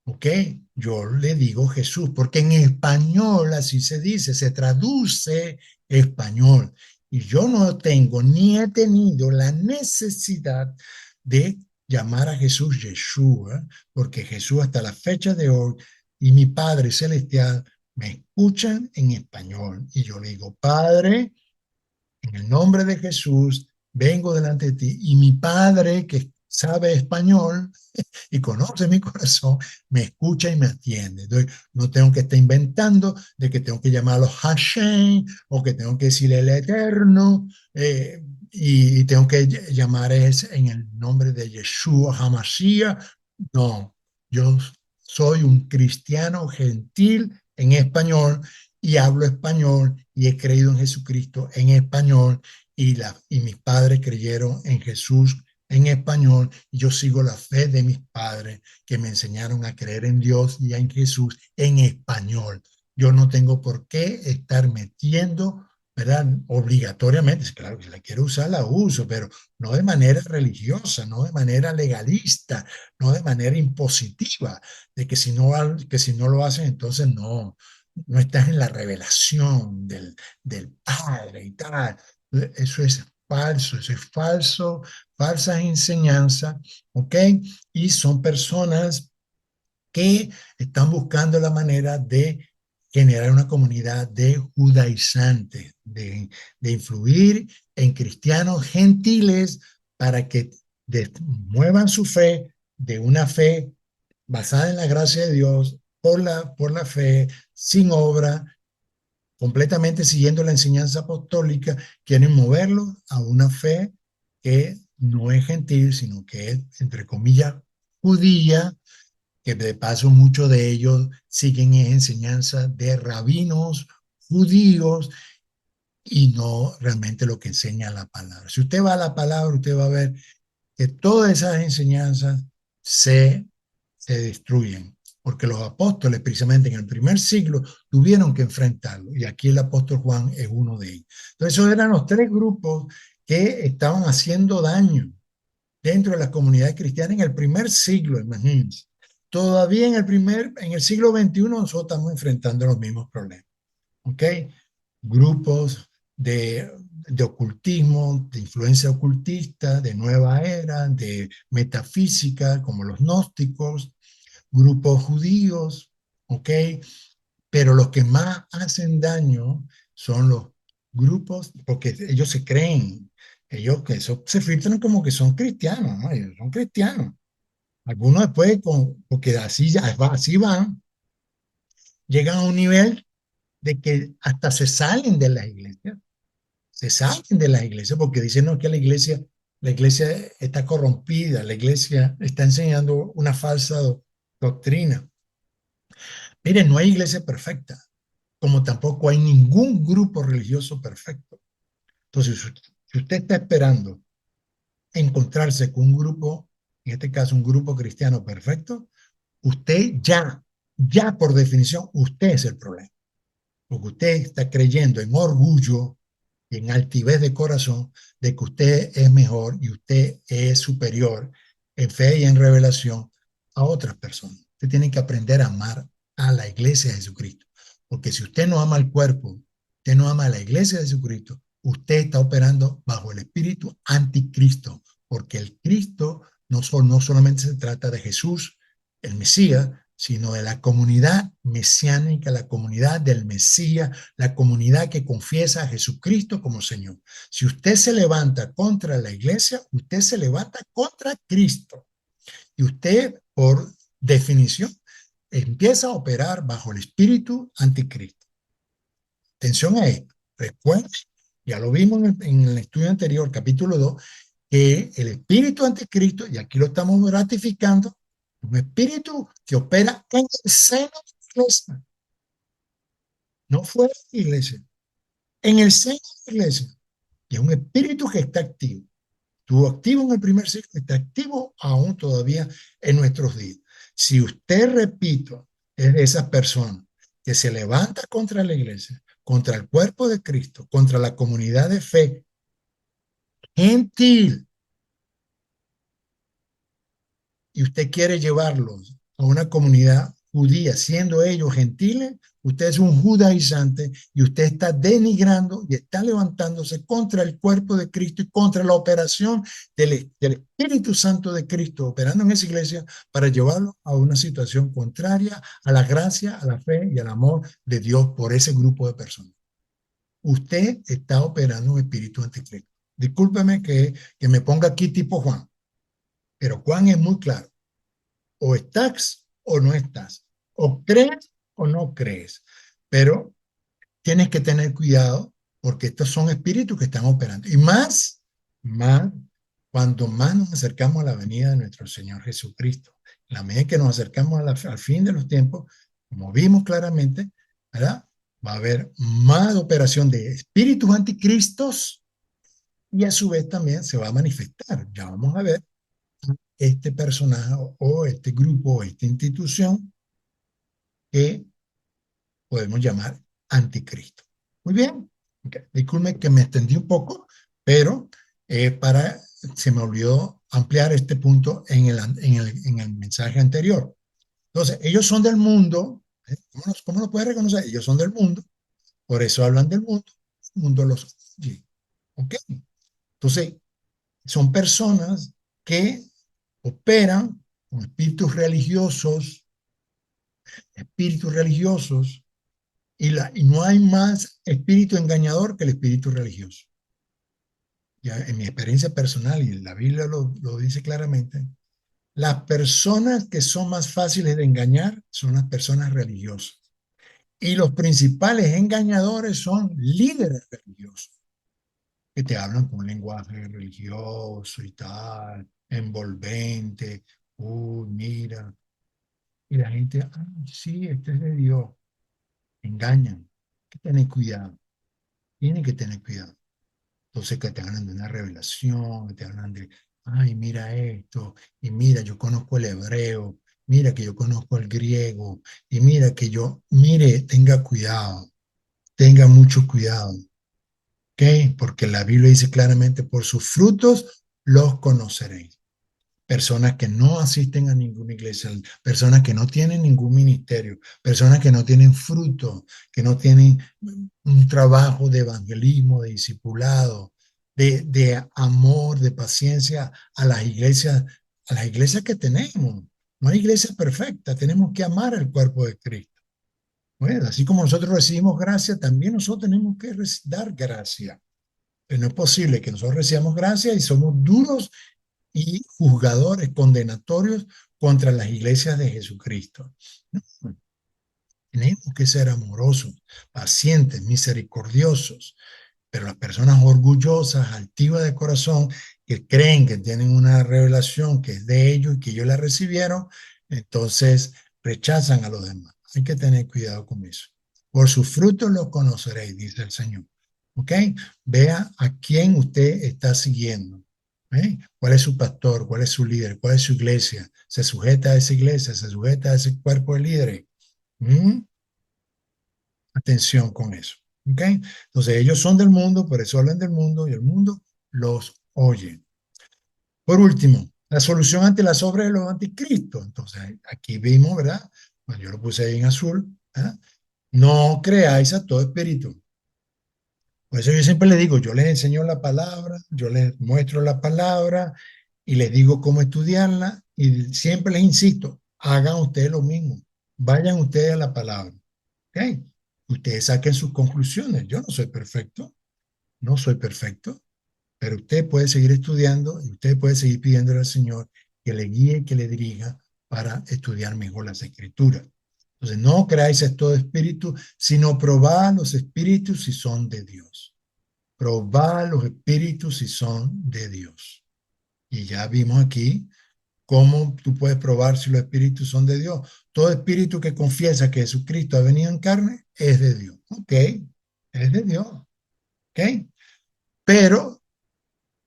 ¿ok? Yo le digo Jesús, porque en español así se dice, se traduce español. Y yo no tengo ni he tenido la necesidad de llamar a Jesús Yeshua, porque Jesús hasta la fecha de hoy y mi Padre Celestial me escuchan en español. Y yo le digo, Padre, en el nombre de Jesús, vengo delante de ti. Y mi Padre, que sabe español y conoce mi corazón, me escucha y me atiende. Entonces, no tengo que estar inventando de que tengo que llamarlo Hashem o que tengo que decirle el Eterno y tengo que llamar en el nombre de Yeshua HaMashiach. No, yo soy un cristiano gentil en español y hablo español y he creído en Jesucristo en español y mis padres creyeron en Jesús en español y yo sigo la fe de mis padres que me enseñaron a creer en Dios y en Jesús en español. Yo no tengo por qué estar metiendo, ¿verdad? Obligatoriamente, claro, si la quiero usar, la uso, pero no de manera religiosa, no de manera legalista, no de manera impositiva, de que si no lo hacen, entonces no estás en la revelación del Padre y tal. Eso es falso, falsas enseñanzas, ¿ok? Y son personas que están buscando la manera de generar una comunidad de judaizantes, de influir en cristianos gentiles para que muevan su fe de una fe basada en la gracia de Dios, por la fe, sin obra, completamente siguiendo la enseñanza apostólica, quieren moverlo a una fe que no es gentil, sino que es, entre comillas, judía, que de paso muchos de ellos siguen enseñanzas de rabinos judíos y no realmente lo que enseña la palabra. Si usted va a la palabra, usted va a ver que todas esas enseñanzas se, se destruyen, porque los apóstoles precisamente en el primer siglo tuvieron que enfrentarlo, y aquí el apóstol Juan es uno de ellos. Entonces esos eran los tres grupos que estaban haciendo daño dentro de la comunidad cristiana en el primer siglo, imagínense. Todavía en el siglo XXI nosotros estamos enfrentando los mismos problemas, ¿ok? Grupos de ocultismo, de influencia ocultista, de nueva era, de metafísica, como los gnósticos, grupos judíos, ¿ok? Pero los que más hacen daño son los grupos, porque ellos se creen, ellos que eso se filtran como que son cristianos, ¿no? Ellos son cristianos. Algunos después, porque así van, llegan a un nivel de que hasta se salen de las iglesias, se salen de las iglesias porque dicen no, que la iglesia está corrompida, la iglesia está enseñando una falsa doctrina. Miren, no hay iglesia perfecta, como tampoco hay ningún grupo religioso perfecto. Entonces, si usted está esperando encontrarse con un grupo, en este caso un grupo cristiano perfecto, usted ya por definición, usted es el problema. Porque usted está creyendo en orgullo y en altivez de corazón de que usted es mejor y usted es superior en fe y en revelación a otras personas. Usted tiene que aprender a amar a la iglesia de Jesucristo. Porque si usted no ama al cuerpo, usted no ama a la iglesia de Jesucristo, usted está operando bajo el espíritu anticristo. Porque el Cristo no solamente se trata de Jesús, el Mesías, sino de la comunidad mesiánica, la comunidad del Mesías, la comunidad que confiesa a Jesucristo como Señor. Si usted se levanta contra la iglesia, usted se levanta contra Cristo. Y usted, por definición, empieza a operar bajo el espíritu anticristo. Atención a esto. Recuerden, ya lo vimos en el estudio anterior, capítulo 2, que el espíritu anticristo, y aquí lo estamos ratificando, un espíritu que opera en el seno de la iglesia, no fuera de la iglesia, en el seno de la iglesia. Y es un espíritu que está activo. Estuvo activo en el primer siglo, está activo aún todavía en nuestros días. Si usted, repito, es de esas personas que se levanta contra la iglesia, contra el cuerpo de Cristo, contra la comunidad de fe gentil, y usted quiere llevarlos a una comunidad judía, siendo ellos gentiles, usted es un judaizante y usted está denigrando y está levantándose contra el cuerpo de Cristo y contra la operación del Espíritu Santo de Cristo operando en esa iglesia para llevarlo a una situación contraria a la gracia, a la fe y al amor de Dios por ese grupo de personas. Usted está operando un espíritu anticristo. Discúlpeme que me ponga aquí tipo Juan. Pero Juan es muy claro, o estás o no estás, o crees o no crees, pero tienes que tener cuidado porque estos son espíritus que están operando. Y más, cuando más nos acercamos a la venida de nuestro Señor Jesucristo, la medida que nos acercamos al fin de los tiempos, como vimos claramente, ¿verdad? Va a haber más operación de espíritus anticristos y a su vez también se va a manifestar. Ya vamos a ver este personaje o este grupo o esta institución que podemos llamar anticristo. Muy bien, okay. Disculpe que me extendí un poco, pero se me olvidó ampliar este punto en el mensaje anterior. Entonces, ellos son del mundo. ¿Cómo lo puede reconocer? Ellos son del mundo, por eso hablan del mundo. El mundo los oye. ¿Ok? Entonces, son personas que operan con espíritus religiosos, y no hay más espíritu engañador que el espíritu religioso. Ya en mi experiencia personal, y la Biblia lo dice claramente, las personas que son más fáciles de engañar son las personas religiosas. Y los principales engañadores son líderes religiosos, que te hablan con un lenguaje religioso y tal, envolvente. Uy, mira. Y la gente, ah, sí, este es de Dios. Engañan. Hay que tener cuidado. Tienen que tener cuidado. Entonces, que te hablan de una revelación, que te hablan de, ay, mira esto, y mira, yo conozco el hebreo, mira que yo conozco el griego, y mira que yo, mire, tenga cuidado, tenga mucho cuidado, ¿ok? Porque la Biblia dice claramente, por sus frutos los conoceréis. Personas que no asisten a ninguna iglesia, personas que no tienen ningún ministerio, personas que no tienen fruto, que no tienen un trabajo de evangelismo, de discipulado, de amor, de paciencia a las iglesias que tenemos. No hay iglesia perfecta, tenemos que amar al cuerpo de Cristo. Bueno, así como nosotros recibimos gracia, también nosotros tenemos que dar gracia. Pero no es posible que nosotros recibamos gracia y somos duros y juzgadores condenatorios contra las iglesias de Jesucristo. No, tenemos que ser amorosos, pacientes, misericordiosos, pero las personas orgullosas, altivas de corazón, que creen que tienen una revelación que es de ellos y que ellos la recibieron, entonces rechazan a los demás. Hay que tener cuidado con eso. Por sus frutos los conoceréis, dice el Señor. ¿Ok? Vea a quién usted está siguiendo. ¿Eh? ¿Cuál es su pastor? ¿Cuál es su líder? ¿Cuál es su iglesia? ¿Se sujeta a esa iglesia? ¿Se sujeta a ese cuerpo de líderes? ¿Mm? Atención con eso. ¿Ok? Entonces ellos son del mundo, por eso hablan del mundo y el mundo los oye. Por último, la solución ante las obras de los anticristos. Entonces aquí vimos, ¿verdad? Bueno, yo lo puse ahí en azul. ¿Ah? No creáis a todo espíritu. Por eso yo siempre les digo, yo les enseño la palabra, yo les muestro la palabra y les digo cómo estudiarla y siempre les insisto, hagan ustedes lo mismo, vayan ustedes a la palabra. ¿Ok? Ustedes saquen sus conclusiones. Yo no soy perfecto, no soy perfecto, pero usted puede seguir estudiando y usted puede seguir pidiéndole al Señor que le guíe, que le dirija para estudiar mejor las escrituras. Entonces, no creáis en todo espíritu, sino probad los espíritus si son de Dios. Probad los espíritus si son de Dios. Y ya vimos aquí cómo tú puedes probar si los espíritus son de Dios. Todo espíritu que confiesa que Jesucristo ha venido en carne es de Dios. Ok, es de Dios. Ok, pero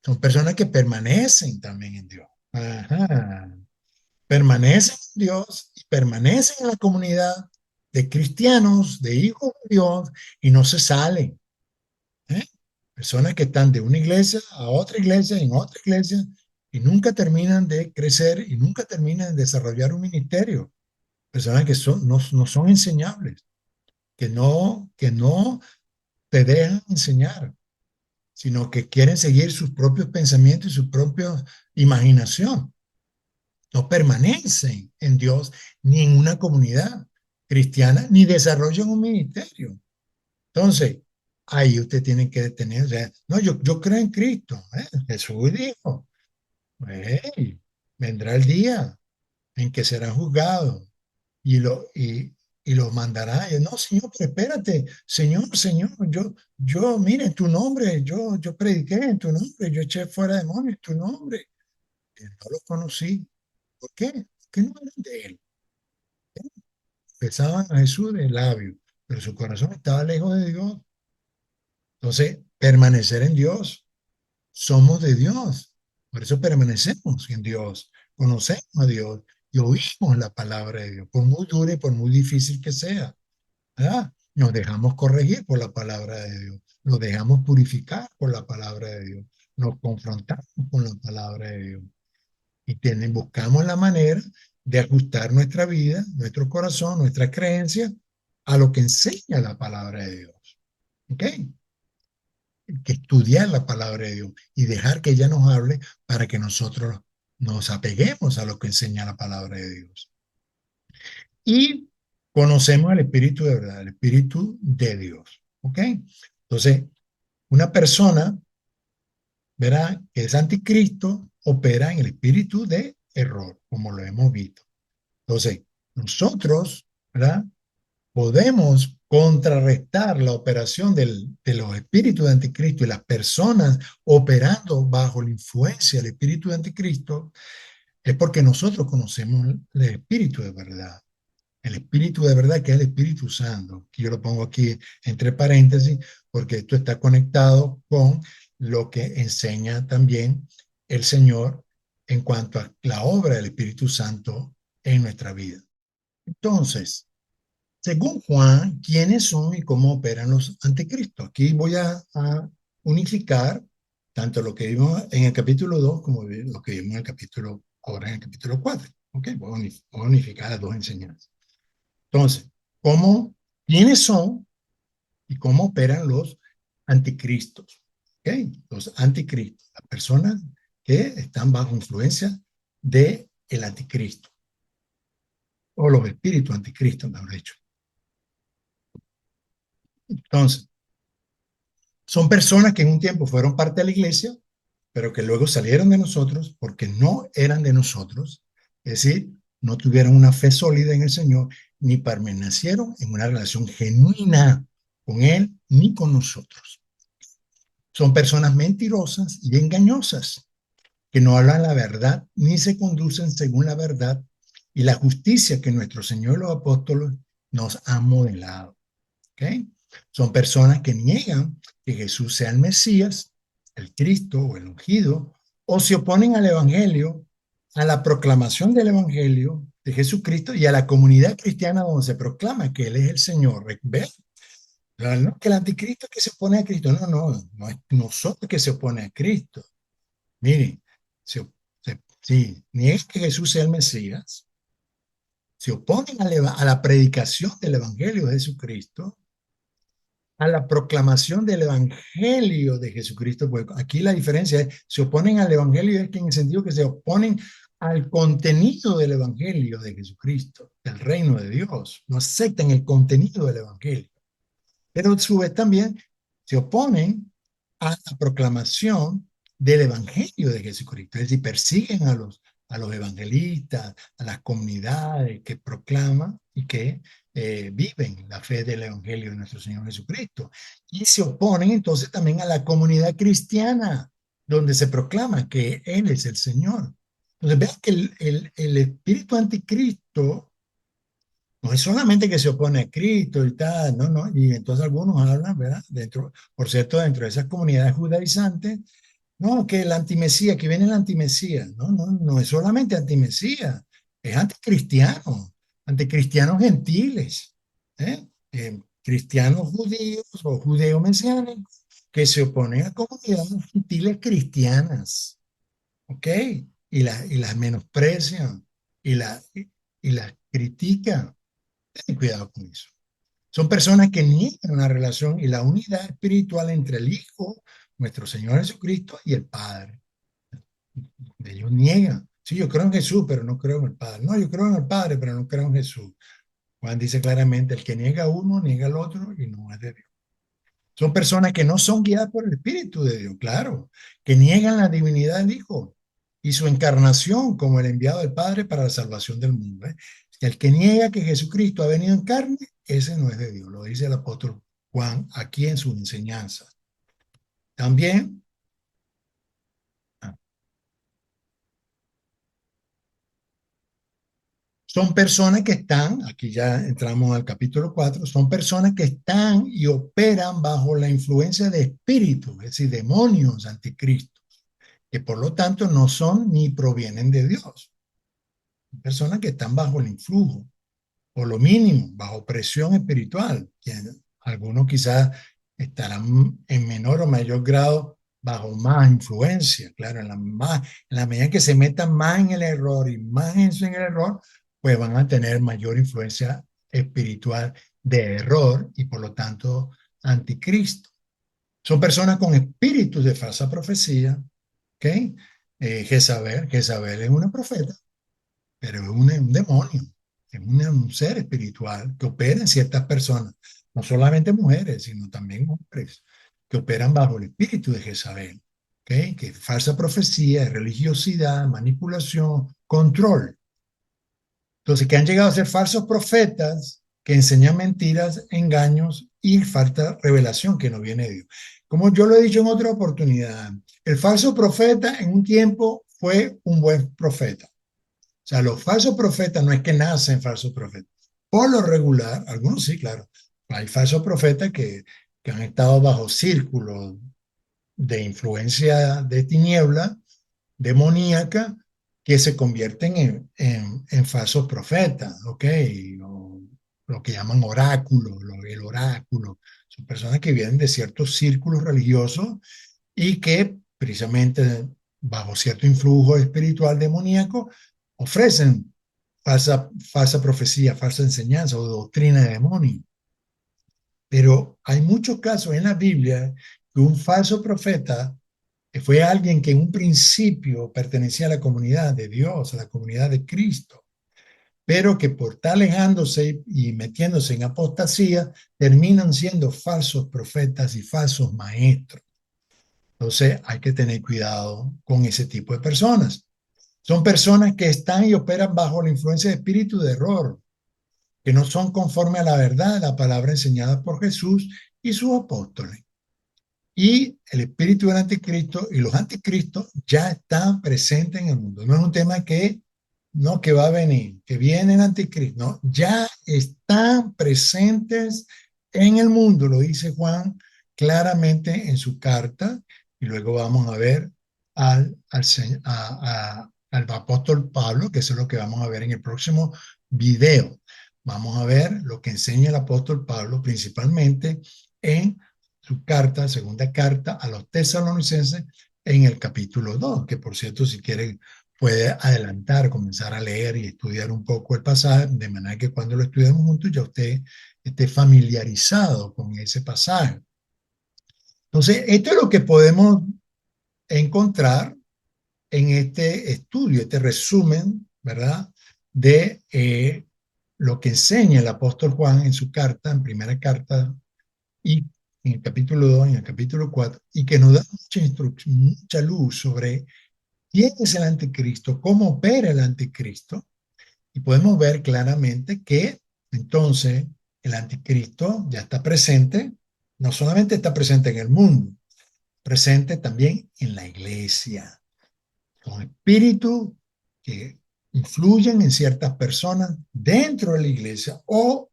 son personas que permanecen también en Dios. Ajá. Permanecen en Dios y permanecen en la comunidad de cristianos, de hijos de Dios, y no se salen. ¿Eh? Personas que están de una iglesia a otra iglesia, en otra iglesia, y nunca terminan de crecer y nunca terminan de desarrollar un ministerio. Personas que no son enseñables, que no te dejan enseñar, sino que quieren seguir sus propios pensamientos y su propia imaginación. No permanecen en Dios ni en una comunidad cristiana, ni desarrollan un ministerio. Entonces, ahí usted tiene que detenerse. No, yo creo en Cristo. Jesús dijo, hey, vendrá el día en que será juzgado y los mandará. Y, no, Señor, pero espérate, Señor, mire, en tu nombre, yo prediqué en tu nombre, yo eché fuera demonios en tu nombre. Y no los conocí. ¿Por qué? Porque no eran de él. Pensaban a Jesús de labio, pero su corazón estaba lejos de Dios. Entonces, permanecer en Dios, somos de Dios. Por eso permanecemos en Dios, conocemos a Dios y oímos la palabra de Dios, por muy dura y por muy difícil que sea. ¿Verdad? Nos dejamos corregir por la palabra de Dios, nos dejamos purificar por la palabra de Dios, nos confrontamos con la palabra de Dios y buscamos la manera de ajustar nuestra vida, nuestro corazón, nuestras creencias a lo que enseña la palabra de Dios. ¿Ok? Que estudiar la palabra de Dios y dejar que ella nos hable para que nosotros nos apeguemos a lo que enseña la palabra de Dios. Y conocemos el Espíritu de verdad, el Espíritu de Dios. ¿Ok? Entonces, una persona, ¿verdad?, que es anticristo, opera en el espíritu de error, como lo hemos visto. Entonces, nosotros, ¿verdad?, podemos contrarrestar la operación de los espíritus de anticristo y las personas operando bajo la influencia del espíritu de anticristo, es porque nosotros conocemos el espíritu de verdad. El espíritu de verdad, que es el Espíritu Santo, que yo lo pongo aquí entre paréntesis, porque esto está conectado con lo que enseña también el Señor en cuanto a la obra del Espíritu Santo en nuestra vida. Entonces, según Juan, ¿quiénes son y cómo operan los anticristos? Aquí voy a unificar tanto lo que vimos en el capítulo 2 como lo que vimos en el capítulo, ahora en el capítulo 4. ¿Ok? Voy a unificar las dos enseñanzas. Entonces, quiénes son y cómo operan los anticristos? ¿Ok? Los anticristos, las personas que están bajo influencia del anticristo, o los espíritus anticristos, mejor dicho. Entonces, son personas que en un tiempo fueron parte de la iglesia, pero que luego salieron de nosotros porque no eran de nosotros, es decir, no tuvieron una fe sólida en el Señor, ni permanecieron en una relación genuina con Él ni con nosotros. Son personas mentirosas y engañosas, que no hablan la verdad ni se conducen según la verdad y la justicia que nuestro Señor y los apóstoles nos han modelado. ¿Okay? Son personas que niegan que Jesús sea el Mesías, el Cristo o el ungido, o se oponen al Evangelio, a la proclamación del Evangelio de Jesucristo y a la comunidad cristiana donde se proclama que Él es el Señor. ¿Ve? No que el anticristo es que se opone a Cristo. No es nosotros que se opone a Cristo. Miren, si niegan que Jesús sea el Mesías, se oponen a la predicación del Evangelio de Jesucristo, a la proclamación del Evangelio de Jesucristo. Pues aquí la diferencia es, se oponen al Evangelio es que en el sentido que se oponen al contenido del Evangelio de Jesucristo, del reino de Dios. No aceptan el contenido del Evangelio. Pero a su vez también se oponen a la proclamación del Evangelio de Jesucristo. Es decir, persiguen a los evangelistas, a las comunidades que proclaman y que viven la fe del Evangelio de nuestro Señor Jesucristo. Y se oponen entonces también a la comunidad cristiana, donde se proclama que Él es el Señor. Entonces vean que el espíritu anticristo no es solamente que se opone a Cristo y tal, no, y entonces algunos hablan, ¿verdad? Por cierto, dentro de esas comunidades judaizantes, no, que el antimesía, que viene el antimesía, no es solamente antimesía, es anticristiano, anticristianos gentiles, ¿eh? Cristianos judíos o judeo-mesiánicos que se oponen a comunidades gentiles cristianas, ¿ok? Y las menosprecian y las critican. Ten cuidado con eso. Son personas que niegan la relación y la unidad espiritual entre el Hijo, nuestro Señor Jesucristo, y el Padre. Ellos niegan. Sí, yo creo en Jesús, pero no creo en el Padre. No, yo creo en el Padre, pero no creo en Jesús. Juan dice claramente, el que niega a uno, niega al otro y no es de Dios. Son personas que no son guiadas por el Espíritu de Dios, claro, que niegan la divinidad del Hijo, y su encarnación como el enviado del Padre para la salvación del mundo. ¿Eh? El que niega que Jesucristo ha venido en carne, ese no es de Dios, lo dice el apóstol Juan aquí en su enseñanza. También son personas que están, aquí ya entramos al capítulo 4, son personas que están y operan bajo la influencia de espíritus, es decir, demonios anticristos, que por lo tanto no son ni provienen de Dios. Son personas que están bajo el influjo, o lo mínimo, bajo presión espiritual. Que algunos quizás estarán en menor o mayor grado bajo más influencia. Claro, en la medida que se metan más en el error y más en el error, pues van a tener mayor influencia espiritual de error y por lo tanto anticristo. Son personas con espíritus de falsa profecía, ¿ok? Jezabel es una profeta, pero es un demonio, es un ser espiritual que opera en ciertas personas, no solamente mujeres, sino también hombres, que operan bajo el espíritu de Jezabel, ¿okay? Que es falsa profecía, es religiosidad, manipulación, control. Entonces, que han llegado a ser falsos profetas que enseñan mentiras, engaños y falta revelación que no viene de Dios. Como yo lo he dicho en otra oportunidad, el falso profeta en un tiempo fue un buen profeta. O sea, los falsos profetas no es que nacen falsos profetas. Por lo regular, algunos sí, claro. Hay falsos profetas que han estado bajo círculos de influencia de tiniebla, demoníaca, que se convierten en falsos profetas, ¿ok? O lo que llaman oráculos, el oráculo. Son personas que vienen de ciertos círculos religiosos y que precisamente bajo cierto influjo espiritual demoníaco ofrecen falsa profecía, falsa enseñanza o doctrina de demonio. Pero hay muchos casos en la Biblia que un falso profeta fue alguien que en un principio pertenecía a la comunidad de Dios, a la comunidad de Cristo, pero que por estar alejándose y metiéndose en apostasía, terminan siendo falsos profetas y falsos maestros. Entonces hay que tener cuidado con ese tipo de personas. Son personas que están y operan bajo la influencia de espíritu de error, que no son conforme a la verdad de la palabra enseñada por Jesús y sus apóstoles. Y el espíritu del anticristo y los anticristos ya están presentes en el mundo. No es un tema que no que va a venir, que viene el anticristo, no, ya están presentes en el mundo, lo dice Juan claramente en su carta, y luego vamos a ver al apóstol Pablo, que eso es lo que vamos a ver en el próximo video. Vamos a ver lo que enseña el apóstol Pablo principalmente en su carta, segunda carta a los tesalonicenses en el capítulo 2, que por cierto, si quieren puede adelantar, comenzar a leer y estudiar un poco el pasaje, de manera que cuando lo estudiemos juntos ya usted esté familiarizado con ese pasaje. Entonces, esto es lo que podemos encontrar en este estudio, este resumen, ¿verdad? De lo que enseña el apóstol Juan en su carta, en primera carta, y en el capítulo 2, en el capítulo 4, y que nos da mucha luz sobre quién es el anticristo, cómo opera el anticristo, y podemos ver claramente que entonces el anticristo ya está presente, no solamente está presente en el mundo, presente también en la iglesia, con espíritus que influyen en ciertas personas dentro de la iglesia o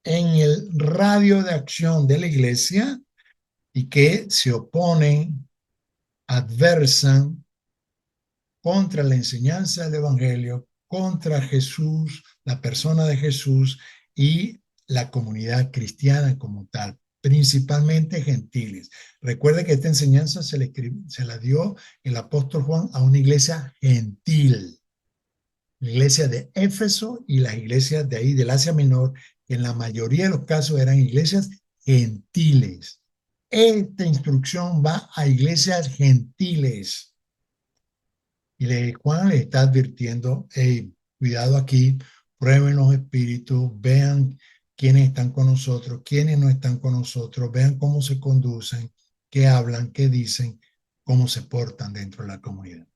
en el radio de acción de la iglesia y que se oponen, adversan contra la enseñanza del Evangelio, contra Jesús, la persona de Jesús y la comunidad cristiana como tal, principalmente gentiles. Recuerde que esta enseñanza se la dio el apóstol Juan a una iglesia gentil, la iglesia de Éfeso y las iglesias de ahí del Asia Menor, que en la mayoría de los casos eran iglesias gentiles. Esta instrucción va a iglesias gentiles. Y Juan le está advirtiendo, hey, cuidado aquí, prueben los espíritus, vean quiénes están con nosotros, quiénes no están con nosotros, vean cómo se conducen, qué hablan, qué dicen, cómo se portan dentro de la comunidad.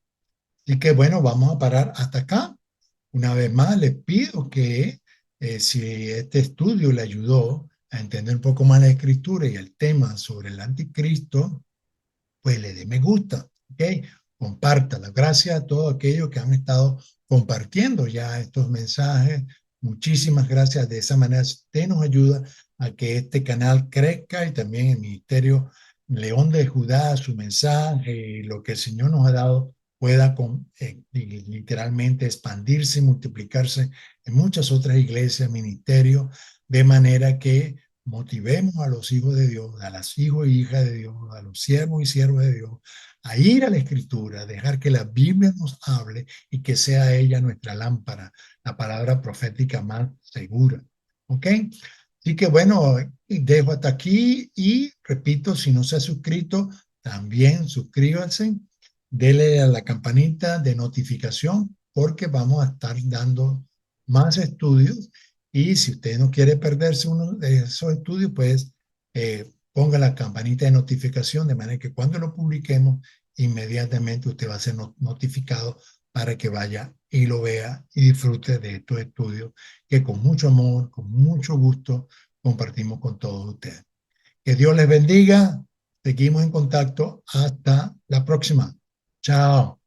Así que bueno, vamos a parar hasta acá. Una vez más, les pido que si este estudio le ayudó a entender un poco más la escritura y el tema sobre el anticristo, pues le dé me gusta, ¿ok? Compártala. Gracias a todos aquellos que han estado compartiendo ya estos mensajes. Muchísimas gracias. De esa manera usted nos ayuda a que este canal crezca y también el Ministerio León de Judá, su mensaje, lo que el Señor nos ha dado, pueda literalmente expandirse y multiplicarse en muchas otras iglesias, ministerios, de manera que motivemos a los hijos de Dios, a las hijos y hijas de Dios, a los siervos y siervas de Dios, a ir a la Escritura, a dejar que la Biblia nos hable y que sea ella nuestra lámpara, la palabra profética más segura. ¿Ok? Así que bueno, dejo hasta aquí y repito, si no se ha suscrito, también suscríbanse, denle a la campanita de notificación porque vamos a estar dando más estudios y si usted no quiere perderse uno de esos estudios, pues ponga la campanita de notificación de manera que cuando lo publiquemos, inmediatamente usted va a ser notificado para que vaya y lo vea y disfrute de estos estudios que con mucho amor, con mucho gusto compartimos con todos ustedes. Que Dios les bendiga. Seguimos en contacto. Hasta la próxima. Chao.